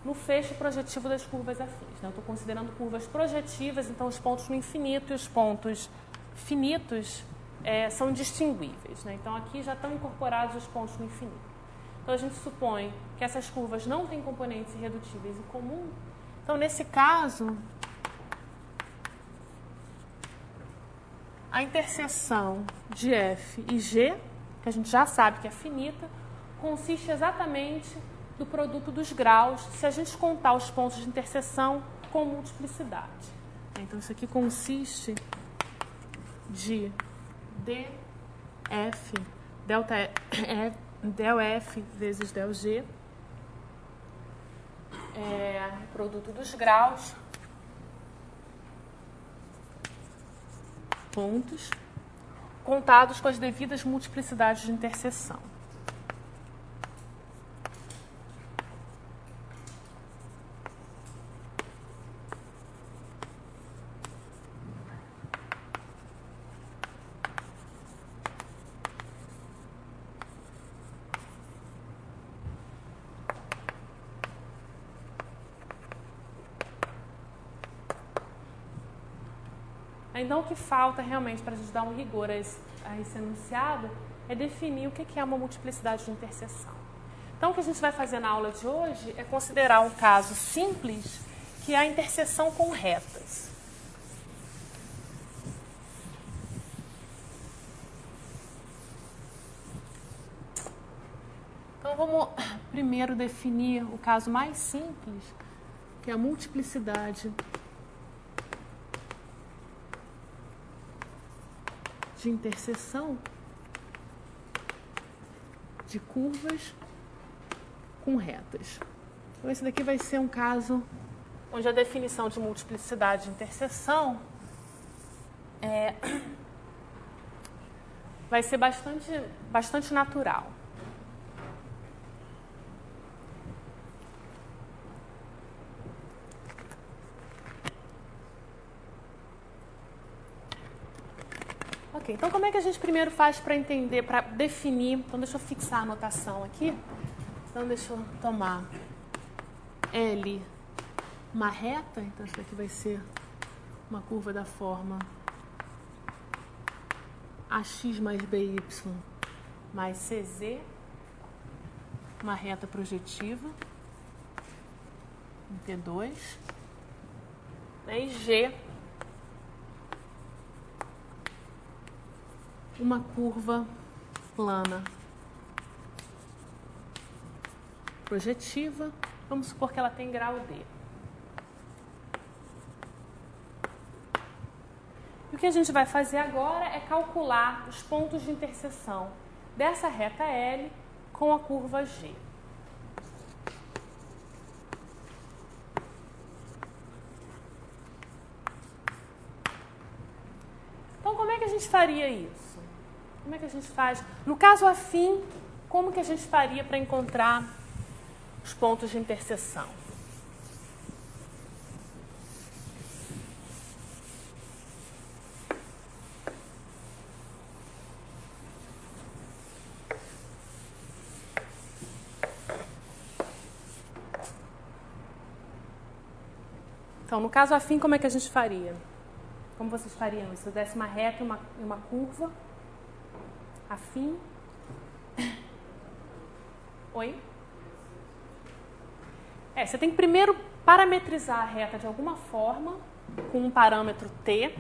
no fecho projetivo das curvas afins. Eu estou considerando curvas projetivas, então os pontos no infinito e os pontos finitos são distinguíveis. Então, aqui já estão incorporados os pontos no infinito. Então, a gente supõe que essas curvas não têm componentes irredutíveis em comum. Então, nesse caso, a interseção de F e G, que a gente já sabe que é finita, consiste exatamente do produto dos graus, se a gente contar os pontos de interseção com multiplicidade. Então, isso aqui consiste de df, del F vezes del G, produto dos graus, pontos, contados com as devidas multiplicidades de interseção. Então, o que falta realmente para a gente dar um rigor a esse enunciado é definir o que é uma multiplicidade de interseção. Então, o que a gente vai fazer na aula de hoje é considerar um caso simples, que é a interseção com retas. Então, vamos primeiro definir o caso mais simples, que é a multiplicidade de interseção de curvas com retas. Então, esse daqui vai ser um caso onde a definição de multiplicidade de interseção vai ser bastante natural. Ok, então como é que a gente primeiro faz para entender, para definir? Então deixa eu fixar a anotação aqui. Então deixa eu tomar L uma reta, então isso aqui vai ser uma curva da forma AX mais BY mais CZ, uma reta projetiva, um T2, e G, uma curva plana projetiva, vamos supor que ela tem grau D. E o que a gente vai fazer agora é calcular os pontos de interseção dessa reta L com a curva G. Então, como é que a gente faria isso? Como é que a gente faz? No caso afim, como que a gente faria para encontrar os pontos de interseção? Então, no caso afim, como é que a gente faria? Como vocês fariam? Se eu desse uma reta e uma curva afim. Oi? Você tem que primeiro parametrizar a reta de alguma forma, com um parâmetro t,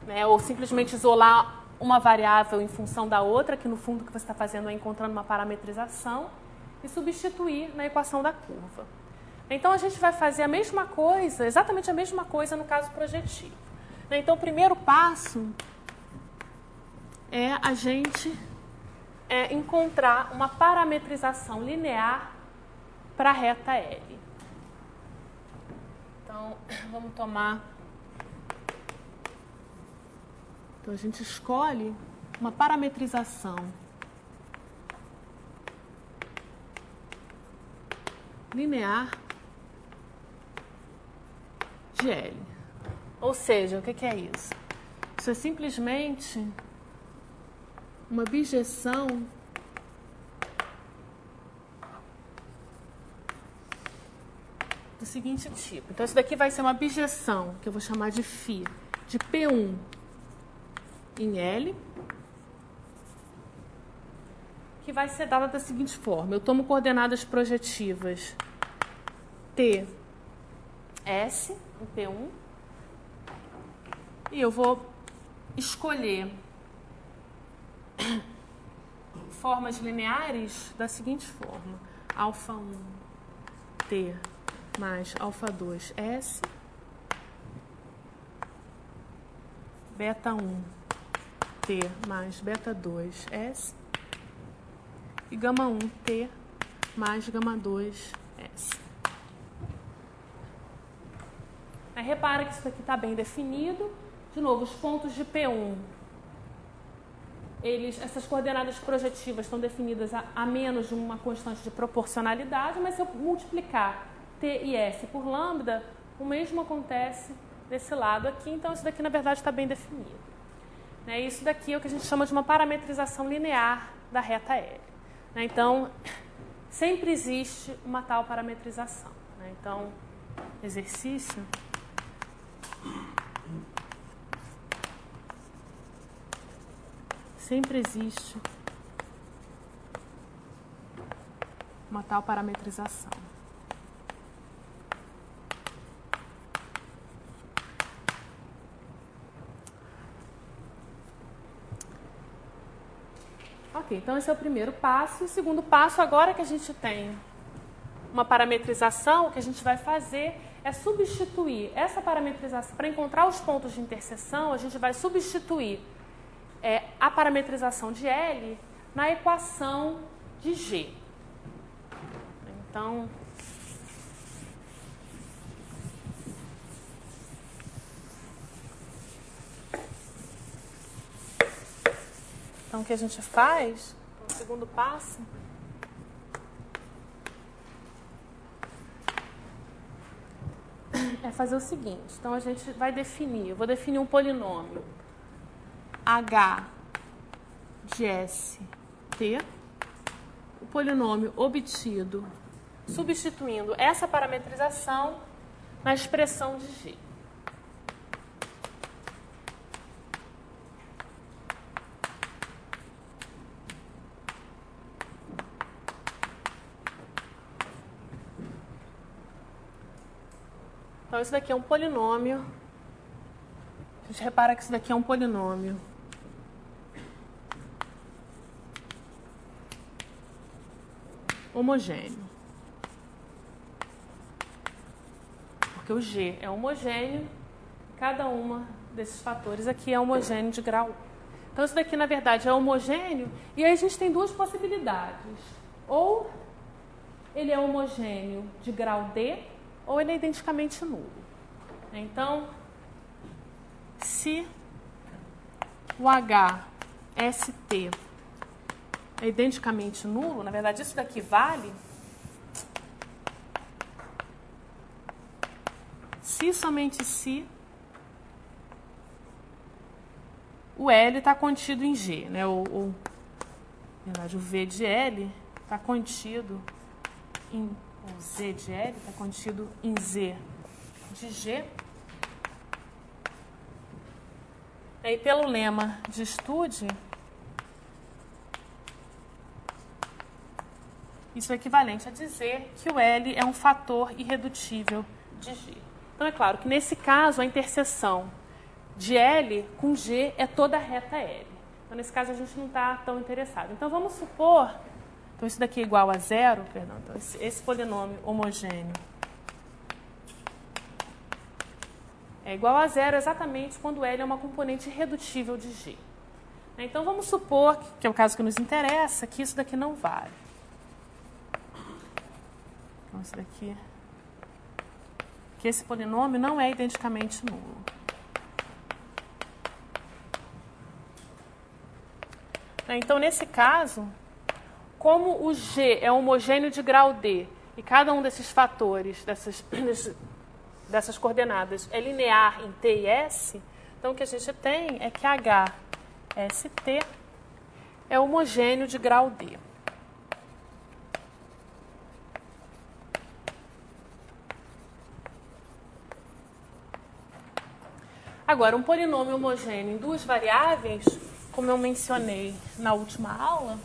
né, ou simplesmente isolar uma variável em função da outra, que no fundo o que você está fazendo é encontrando uma parametrização, e substituir na equação da curva. Então, a gente vai fazer a mesma coisa, exatamente a mesma coisa no caso projetivo. Então, o primeiro passo é a gente encontrar uma parametrização linear para a reta L. Então, vamos tomar... Então, a gente escolhe uma parametrização linear de L. Ou seja, o que é isso? Isso é simplesmente uma bijeção do seguinte tipo. Então, isso daqui vai ser uma bijeção, que eu vou chamar de φ, de P1 em L, que vai ser dada da seguinte forma. Eu tomo coordenadas projetivas T, S, em P1, e eu vou escolher formas lineares da seguinte forma. Alfa 1, T, mais alfa 2, S, beta 1, T, mais beta 2, S, e gama 1, T, mais gama 2, S. Aí, repara que isso aqui está bem definido. De novo, os pontos de P1, essas coordenadas projetivas estão definidas a menos de uma constante de proporcionalidade, mas se eu multiplicar T e S por lambda, o mesmo acontece desse lado aqui, então isso daqui, na verdade, está bem definido. Isso daqui é o que a gente chama de uma parametrização linear da reta L. Então, sempre existe uma tal parametrização. Então, exercício... Sempre existe uma tal parametrização. Ok, então esse é o primeiro passo. O segundo passo, agora que a gente tem uma parametrização, o que a gente vai fazer é substituir essa parametrização. Para encontrar os pontos de interseção, a gente vai substituir a parametrização de L na equação de G. Então, Então, o que a gente faz, o segundo passo, é fazer o seguinte. Então, a gente vai definir, eu vou definir um polinômio h de st, o polinômio obtido substituindo essa parametrização na expressão de g. Então, isso daqui é um polinômio. A gente repara que isso daqui é um polinômio homogêneo. Porque o G é homogêneo, cada uma desses fatores aqui é homogêneo de grau. Então, isso daqui, na verdade, é homogêneo, e aí a gente tem duas possibilidades. Ou ele é homogêneo de grau D, ou ele é identicamente nulo. Então, se o HST é identicamente nulo, na verdade, isso daqui vale se somente se o L está contido em G, né? Na verdade, o V de L está contido em... O Z de L está contido em Z de G. E pelo lema de Stude, isso é equivalente a dizer que o L é um fator irredutível de G. Então, é claro que nesse caso a interseção de L com G é toda a reta L. Então, nesse caso, a gente não está tão interessado. Então, vamos supor... Então, isso daqui é igual a zero, perdão. Então, esse polinômio homogêneo é igual a zero exatamente quando L é uma componente irredutível de G. Então, vamos supor, que é o caso que nos interessa, que isso daqui não vale. Então, isso daqui... Que esse polinômio não é identicamente nulo. Então, nesse caso... Como o G é homogêneo de grau D e cada um desses fatores, dessas coordenadas, é linear em T e S, então o que a gente tem é que HST é homogêneo de grau D. Agora, um polinômio homogêneo em duas variáveis, como eu mencionei na última aula,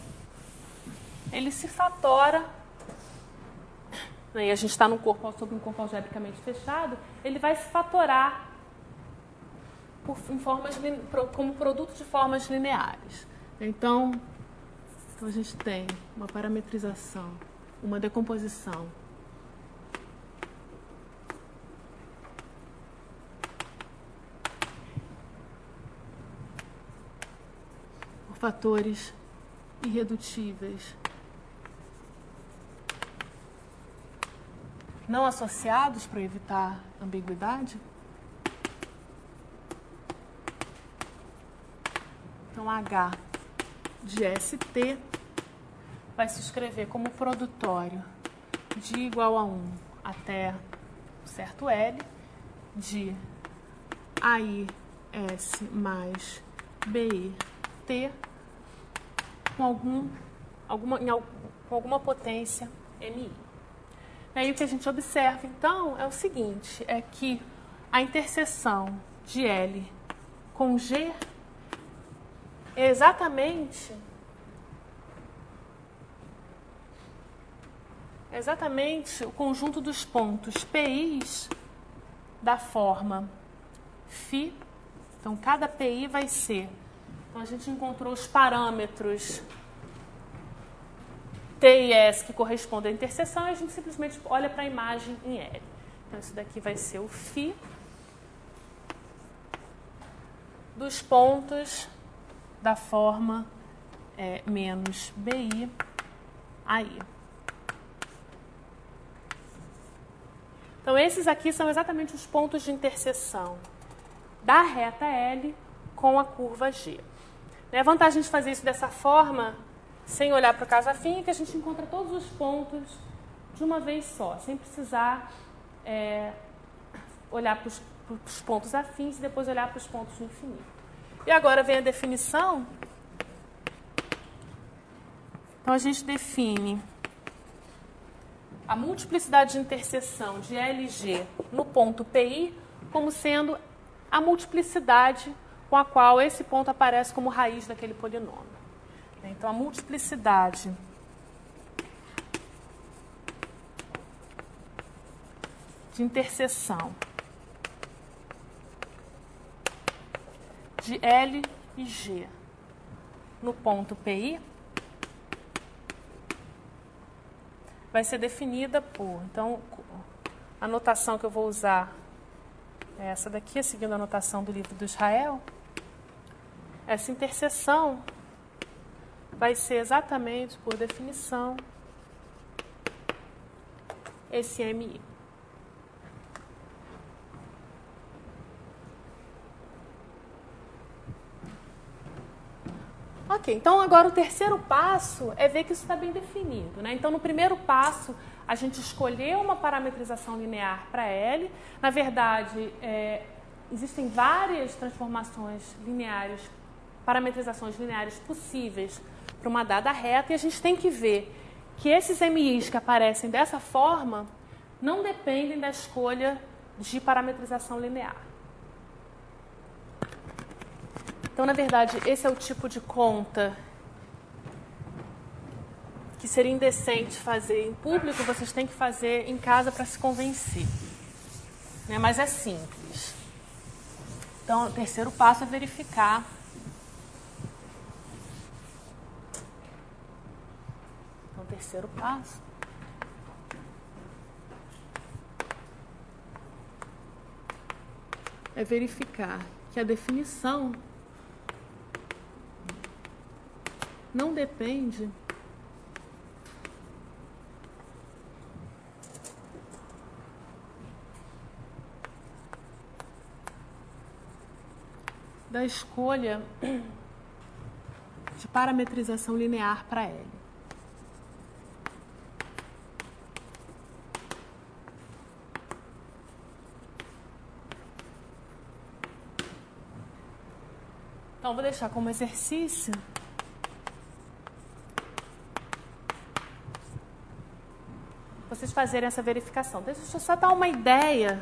ele se fatora, e a gente está sobre um corpo algebricamente fechado, ele vai se fatorar como produto de formas lineares. Então, a gente tem uma parametrização, uma decomposição por fatores irredutíveis não associados para evitar ambiguidade. Então, H de ST vai se escrever como produtório de igual a 1 até certo L, de AIS mais BIT com alguma potência MI. E aí o que a gente observa, então, é o seguinte, é que a interseção de L com G é exatamente o conjunto dos pontos PIs da forma φ. Então, cada PI vai ser... Então, a gente encontrou os parâmetros T e S que correspondem à interseção e a gente simplesmente olha para a imagem em L. Então, isso daqui vai ser o φ dos pontos da forma menos BI aí. Então, esses aqui são exatamente os pontos de interseção da reta L com a curva G. A vantagem de fazer isso dessa forma, sem olhar para o caso afim, é que a gente encontra todos os pontos de uma vez só, sem precisar olhar para os pontos afins e depois olhar para os pontos do infinito. E agora vem a definição. Então, a gente define a multiplicidade de interseção de L e G no ponto PI como sendo a multiplicidade com a qual esse ponto aparece como raiz daquele polinômio. Então, a multiplicidade de interseção de L e G no ponto PI vai ser definida por... Então, a notação que eu vou usar é essa daqui, seguindo a notação do livro do Israel. Essa interseção vai ser exatamente, por definição, esse MI. Ok, então agora o terceiro passo é ver que isso está bem definido, Então, no primeiro passo, a gente escolheu uma parametrização linear para L. Na verdade, existem várias transformações lineares, parametrizações lineares possíveis para uma dada reta, e a gente tem que ver que esses MIs que aparecem dessa forma não dependem da escolha de parametrização linear. Então, na verdade, esse é o tipo de conta que seria indecente fazer em público, vocês têm que fazer em casa para se convencer. Mas é simples. Então, o terceiro passo é verificar o terceiro passo é verificar que a definição não depende da escolha de parametrização linear para L. Então, vou deixar como exercício vocês fazerem essa verificação. Deixa eu só dar uma ideia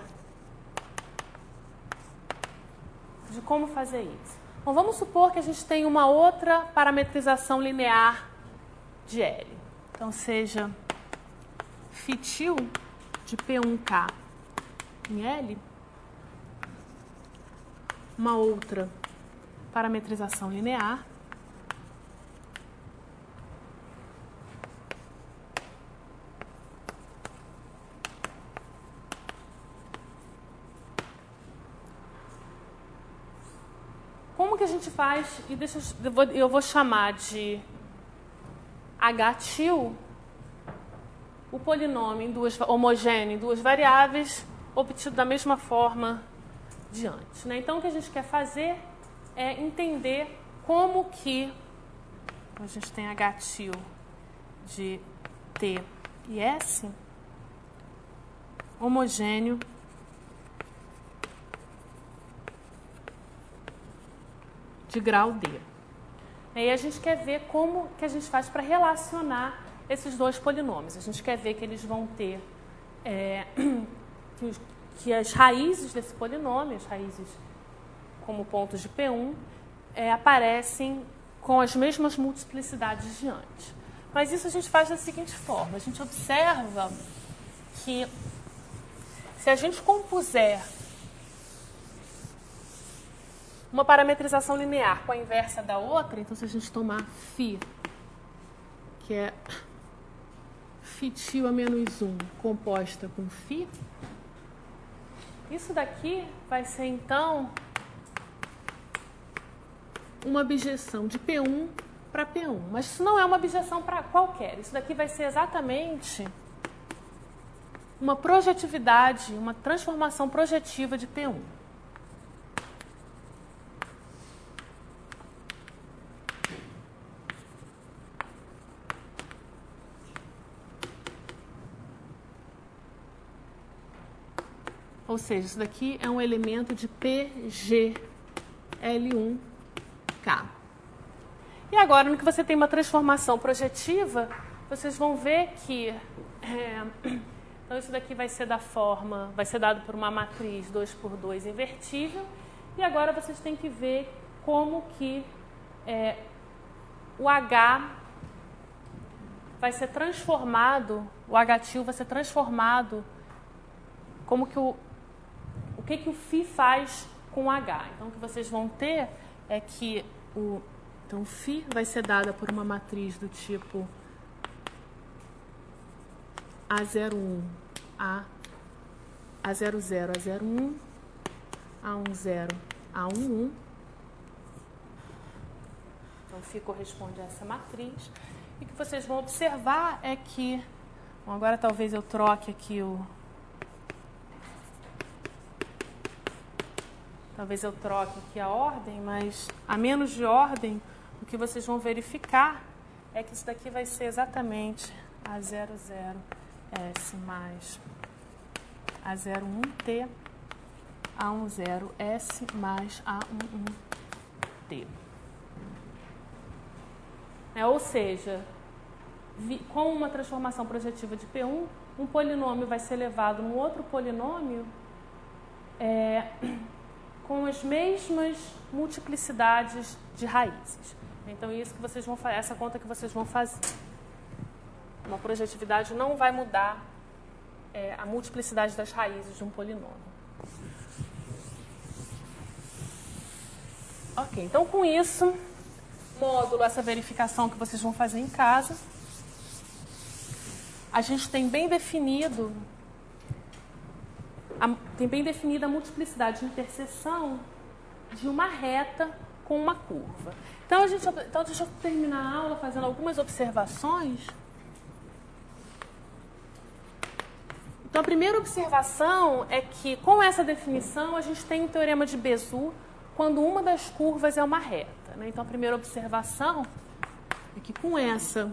de como fazer isso. Bom, vamos supor que a gente tem uma outra parametrização linear de L. Então, seja φ de P1K em L, uma outra parametrização linear como que a gente faz, e eu vou chamar de H o polinômio homogêneo em duas variáveis, obtido da mesma forma de antes. Então, o que a gente quer fazer é entender como que a gente tem H de T e S homogêneo de grau D. Aí a gente quer ver como que a gente faz para relacionar esses dois polinômios. A gente quer ver que eles vão ter que as raízes desse polinômio, as raízes como pontos de P1, aparecem com as mesmas multiplicidades de antes. Mas isso a gente faz da seguinte forma. A gente observa que se a gente compuser uma parametrização linear com a inversa da outra, então se a gente tomar φ, que é φ a menos 1 composta com φ, isso daqui vai ser, então, uma abjeção de P1 para P1. Mas isso não é uma abjeção para qualquer. Isso daqui vai ser exatamente uma projetividade, uma transformação projetiva de P1. Ou seja, isso daqui é um elemento de PGL1K. E agora, no que você tem uma transformação projetiva, vocês vão ver que então isso daqui vai ser vai ser dado por uma matriz 2×2 invertível. E agora vocês têm que ver como que o H vai ser transformado, o H-til vai ser transformado, como que o que o φ faz com o H. Então, o que vocês vão ter é que então, φ vai ser dada por uma matriz do tipo A01, A00, A01, A10, A11. Então, φ corresponde a essa matriz. E o que vocês vão observar é que... Bom, agora talvez eu troque aqui Talvez eu troque aqui a ordem, mas a menos de ordem, o que vocês vão verificar é que isso daqui vai ser exatamente A00S mais A01T, A10S mais A11T. Ou seja, com uma transformação projetiva de P1, um polinômio vai ser elevado num outro polinômio com as mesmas multiplicidades de raízes. Então, isso que vocês vão fazer, essa conta que vocês vão fazer. Uma projetividade não vai mudar a multiplicidade das raízes de um polinômio. Ok, então com isso, módulo essa verificação que vocês vão fazer em casa, a gente tem bem definido definida a multiplicidade de interseção de uma reta com uma curva. Então, deixa eu terminar a aula fazendo algumas observações. Então, a primeira observação é que, com essa definição, a gente tem o teorema de Bézout quando uma das curvas é uma reta, né? Então, a primeira observação é que, com essa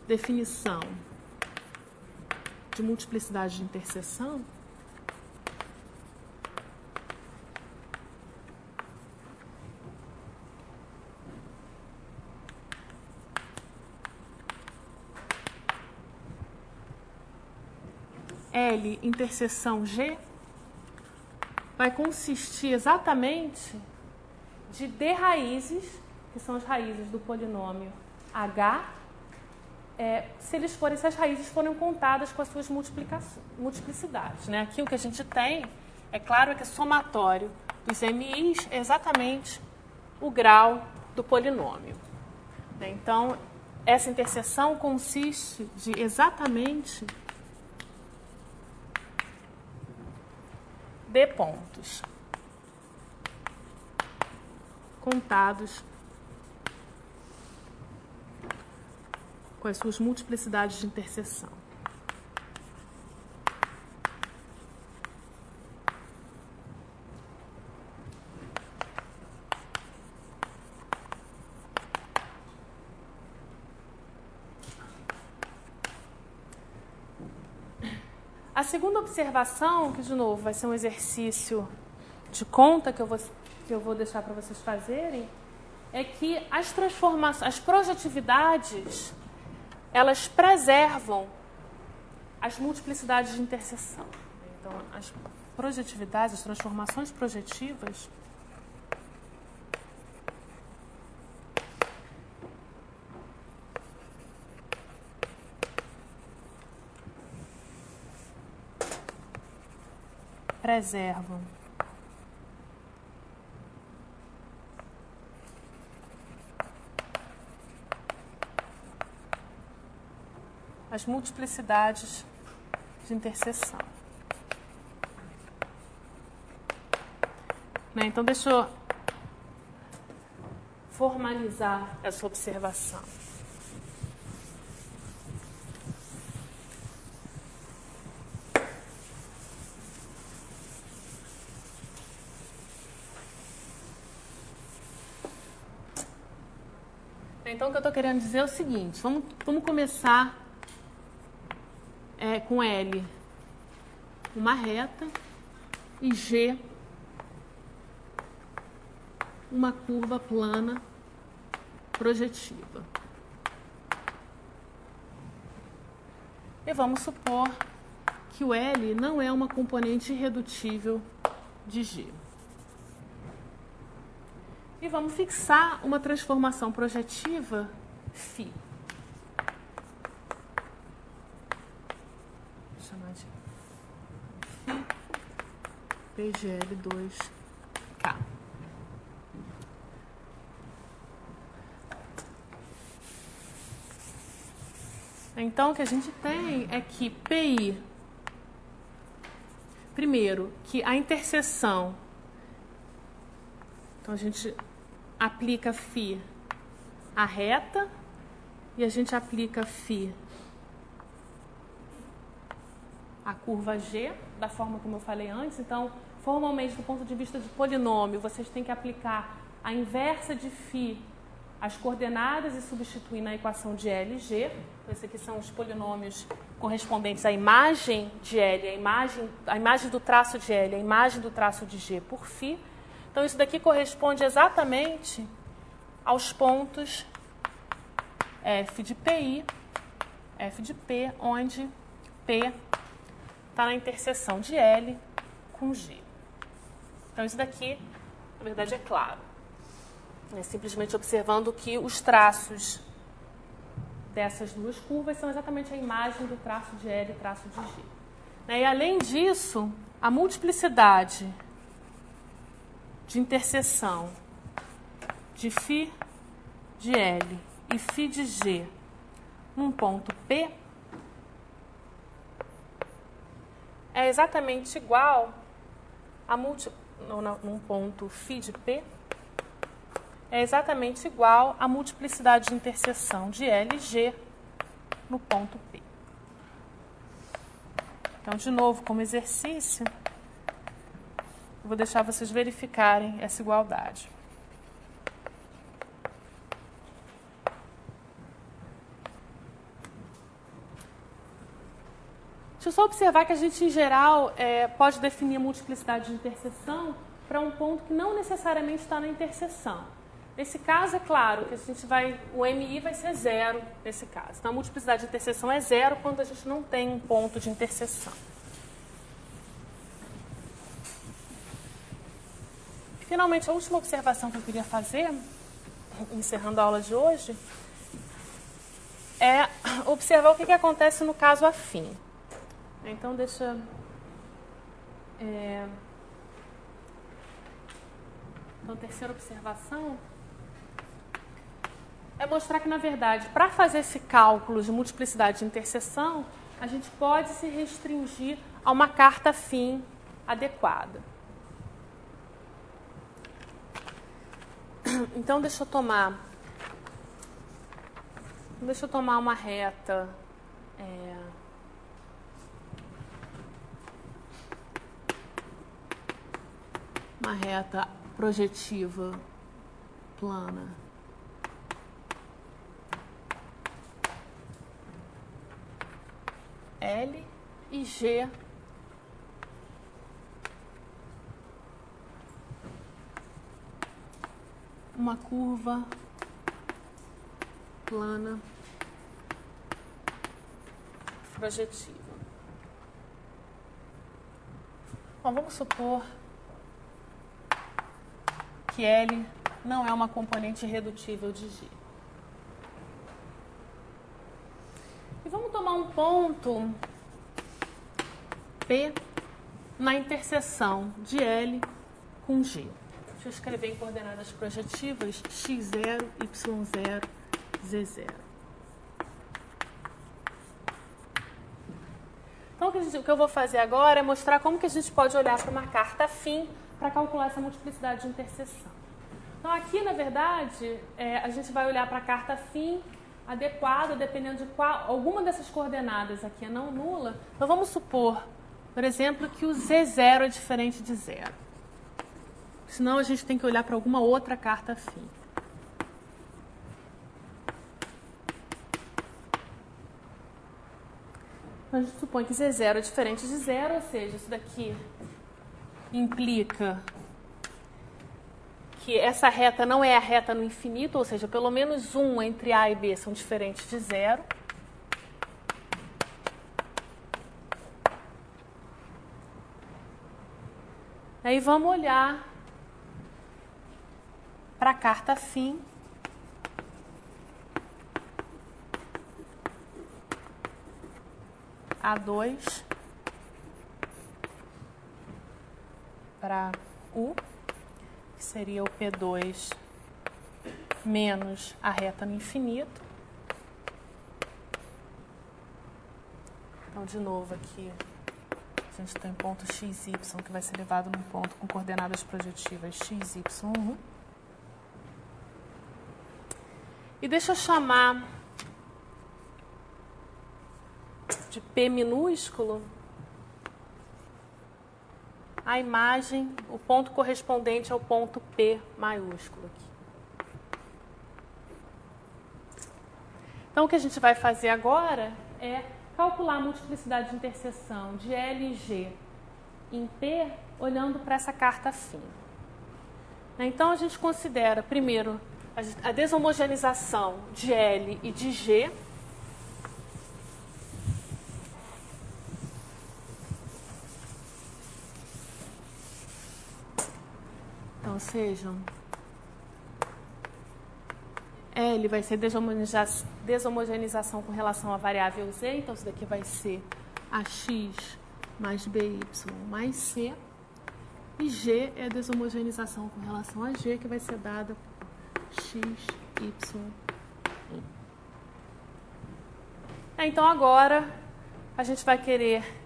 definição de multiplicidade de interseção, L interseção G vai consistir exatamente de D raízes, que são as raízes do polinômio H, se as raízes forem contadas com as suas multiplicidades, né? Aqui o que a gente tem, é claro, que é somatório dos MIs é exatamente o grau do polinômio. Então, essa interseção consiste de exatamente D pontos contados com as suas multiplicidades de interseção. A segunda observação, que de novo vai ser um exercício de conta que eu vou deixar para vocês fazerem, é que as projetividades, elas preservam as multiplicidades de interseção. Então, as projetividades, as transformações projetivas, preservam as multiplicidades de interseção. Então, deixa eu formalizar essa observação. Então, o que eu estou querendo dizer é o seguinte, vamos começar com L uma reta, e G, uma curva plana projetiva. E vamos supor que o L não é uma componente irredutível de G. E vamos fixar uma transformação projetiva φ. Vou chamar de φ PGL2K. Então, o que a gente tem é que PI, primeiro, que a interseção, então a gente aplica φ à reta e a gente aplica φ à curva G, da forma como eu falei antes. Então, formalmente, do ponto de vista de polinômio, vocês têm que aplicar a inversa de φ às coordenadas e substituir na equação de L e G. Então, esses aqui são os polinômios correspondentes à imagem de L, a imagem do traço de L, a imagem do traço de G por φ. Então, isso daqui corresponde exatamente aos pontos F de PI, F de P, onde P está na interseção de L com G. Então, isso daqui, na verdade, é claro. É simplesmente observando que os traços dessas duas curvas são exatamente a imagem do traço de L e traço de G. E, além disso, a multiplicidade de interseção de φ de L e φ de G num ponto P é exatamente igual a num ponto φ de P é exatamente igual à multiplicidade de interseção de L e G no ponto P. Então, de novo, como exercício, eu vou deixar vocês verificarem essa igualdade. Deixa eu só observar que a gente, em geral, pode definir a multiplicidade de interseção para um ponto que não necessariamente está na interseção. Nesse caso, é claro que o MI vai ser zero nesse caso. Então, a multiplicidade de interseção é zero quando a gente não tem um ponto de interseção. Finalmente, a última observação que eu queria fazer, encerrando a aula de hoje, é observar o que acontece no caso afim. Então, deixa... Então, a terceira observação é mostrar que, na verdade, para fazer esse cálculo de multiplicidade de interseção, a gente pode se restringir a uma carta afim adequada. Então, deixa eu tomar uma reta projetiva plana L e G uma curva plana projetiva. Bom, vamos supor que L não é uma componente irredutível de G. E vamos tomar um ponto P na interseção de L com G. Deixa eu escrever em coordenadas projetivas x0, y0, z0. Então, o que eu vou fazer agora é mostrar como que a gente pode olhar para uma carta afim para calcular essa multiplicidade de interseção. Então, aqui, na verdade, a gente vai olhar para a carta afim adequada, dependendo de qual... Alguma dessas coordenadas aqui é não nula. Então, vamos supor, por exemplo, que o Z0 é diferente de zero. Senão, a gente tem que olhar para alguma outra carta afim. A gente supõe que Z0 é diferente de zero, ou seja, isso daqui implica que essa reta não é a reta no infinito, ou seja, pelo menos 1 entre A e B são diferentes de zero. Aí vamos olhar para a carta fim. A2 para U, que seria o P2 menos a reta no infinito. Então, de novo aqui, a gente tem ponto x, y, que vai ser levado num ponto com coordenadas projetivas x, y, 1. E deixa eu chamar de P minúsculo a imagem, o ponto correspondente ao ponto P maiúsculo aqui. Então, o que a gente vai fazer agora é calcular a multiplicidade de interseção de L e G em P, olhando para essa carta fim. Então, a gente considera, primeiro, a deshomogeneização de L e de G. Então, sejam, L vai ser deshomogeneização com relação à variável Z, então isso daqui vai ser AX mais BY mais C. E G é a deshomogeneização com relação a G, que vai ser dada por X, Y, I. Então, agora, a gente vai querer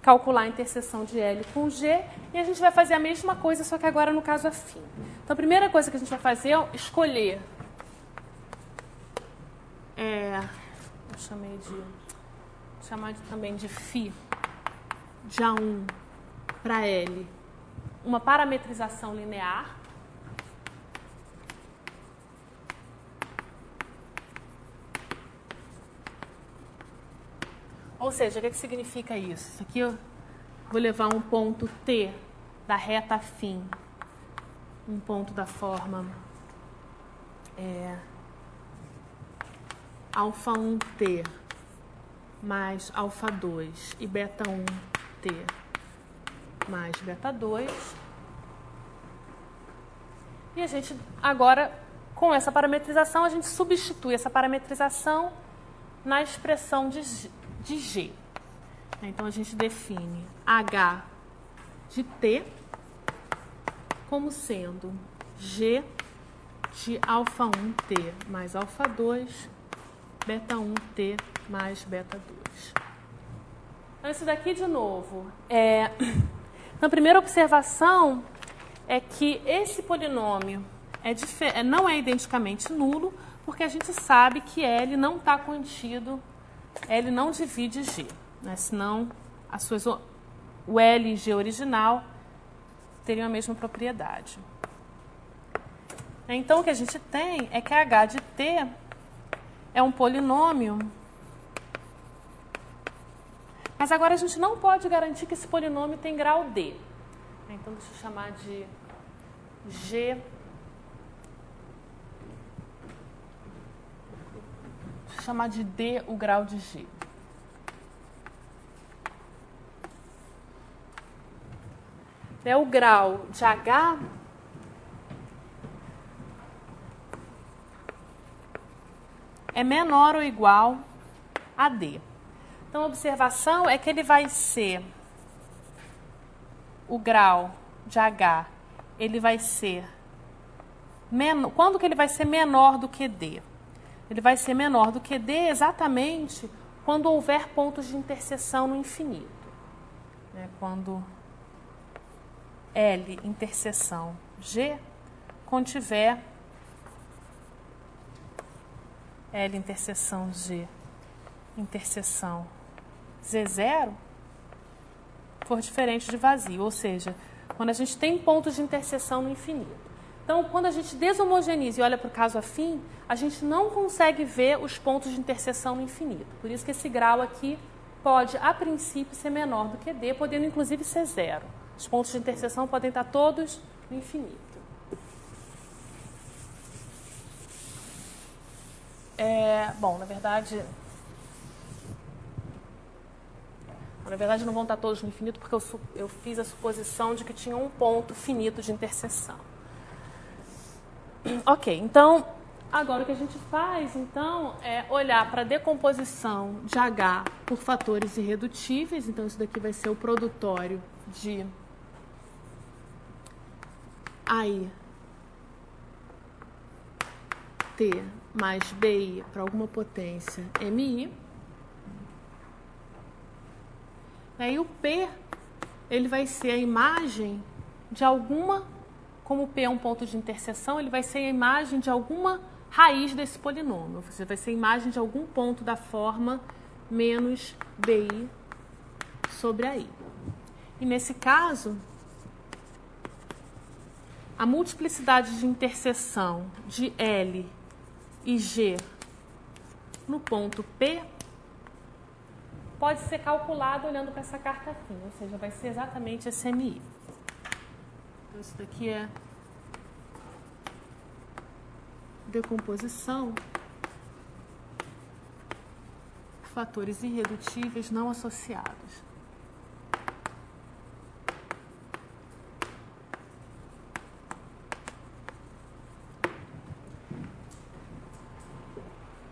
calcular a interseção de L com G, e a gente vai fazer a mesma coisa, só que agora no caso afim. Então, a primeira coisa que a gente vai fazer é escolher, chamar também de φ de A1 para L, uma parametrização linear. Ou seja, o que significa isso? Isso aqui eu vou levar um ponto T da reta fim, um ponto da forma alfa 1T mais alfa 2 e beta 1T mais beta 2. E a gente, agora, com essa parametrização, a gente substitui essa parametrização na expressão de G. Então, a gente define H de T como sendo G de alfa 1T mais alfa 2, beta 1T mais beta 2. Então, isso daqui, de novo, a primeira observação é que esse polinômio não é identicamente nulo, porque a gente sabe que L não está contido, L não divide G, né? Senão o L e G original teriam a mesma propriedade. Então, o que a gente tem é que H de T é um polinômio, mas agora a gente não pode garantir que esse polinômio tem grau D. Então, deixa eu chamar de G. Deixa eu chamar de D o grau de G. É o grau de H é menor ou igual a D. Então, a observação é que ele vai ser, o grau de H, ele vai ser, quando que ele vai ser menor do que D? Ele vai ser menor do que D exatamente quando houver pontos de interseção no infinito. Quando L interseção G contiver L interseção G interseção Z0 for diferente de vazio, ou seja, quando a gente tem pontos de interseção no infinito. Então, quando a gente deshomogeneiza e olha para o caso afim, a gente não consegue ver os pontos de interseção no infinito. Por isso que esse grau aqui pode, a princípio, ser menor do que D, podendo inclusive ser zero. Os pontos de interseção podem estar todos no infinito. Bom, na verdade não vão estar todos no infinito, porque eu fiz a suposição de que tinha um ponto finito de interseção. Ok, então, agora o que a gente faz, então, é olhar para a decomposição de H por fatores irredutíveis. Então, isso daqui vai ser o produtório de AI T mais BI para alguma potência MI. Aí o P, ele vai ser a imagem de alguma, como o P é um ponto de interseção, ele vai ser a imagem de alguma raiz desse polinômio. Você vai ser a imagem de algum ponto da forma menos BI sobre AI. E nesse caso, a multiplicidade de interseção de L e G no ponto P pode ser calculado olhando para essa carta aqui, ou seja, vai ser exatamente esse MI. Então, isso daqui é decomposição por fatores irredutíveis não associados.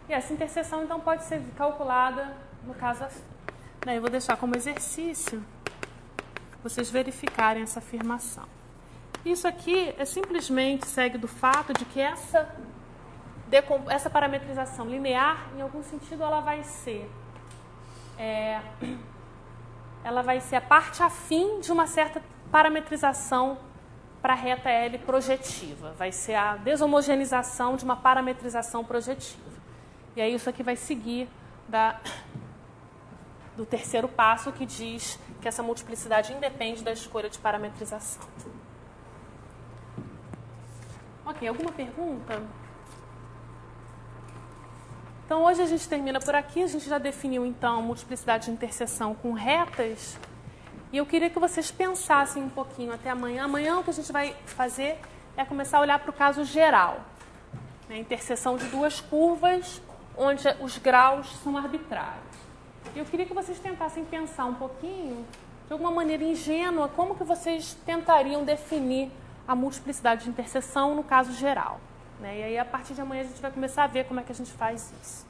E essa interseção, então, pode ser calculada, no caso, assim. Eu vou deixar como exercício vocês verificarem essa afirmação. Isso aqui simplesmente segue do fato de que essa parametrização linear, em algum sentido, ela vai ser a parte afim de uma certa parametrização para a reta L projetiva. Vai ser a deshomogeneização de uma parametrização projetiva. E aí isso aqui vai seguir do terceiro passo, que diz que essa multiplicidade independe da escolha de parametrização. Ok, alguma pergunta? Então, hoje a gente termina por aqui. A gente já definiu, então, multiplicidade de interseção com retas. E eu queria que vocês pensassem um pouquinho até amanhã. Amanhã o que a gente vai fazer é começar a olhar para o caso geral. A interseção de duas curvas, onde os graus são arbitrários. Eu queria que vocês tentassem pensar um pouquinho, de alguma maneira ingênua, como que vocês tentariam definir a multiplicidade de interseção no caso geral. E aí, a partir de amanhã, a gente vai começar a ver como é que a gente faz isso.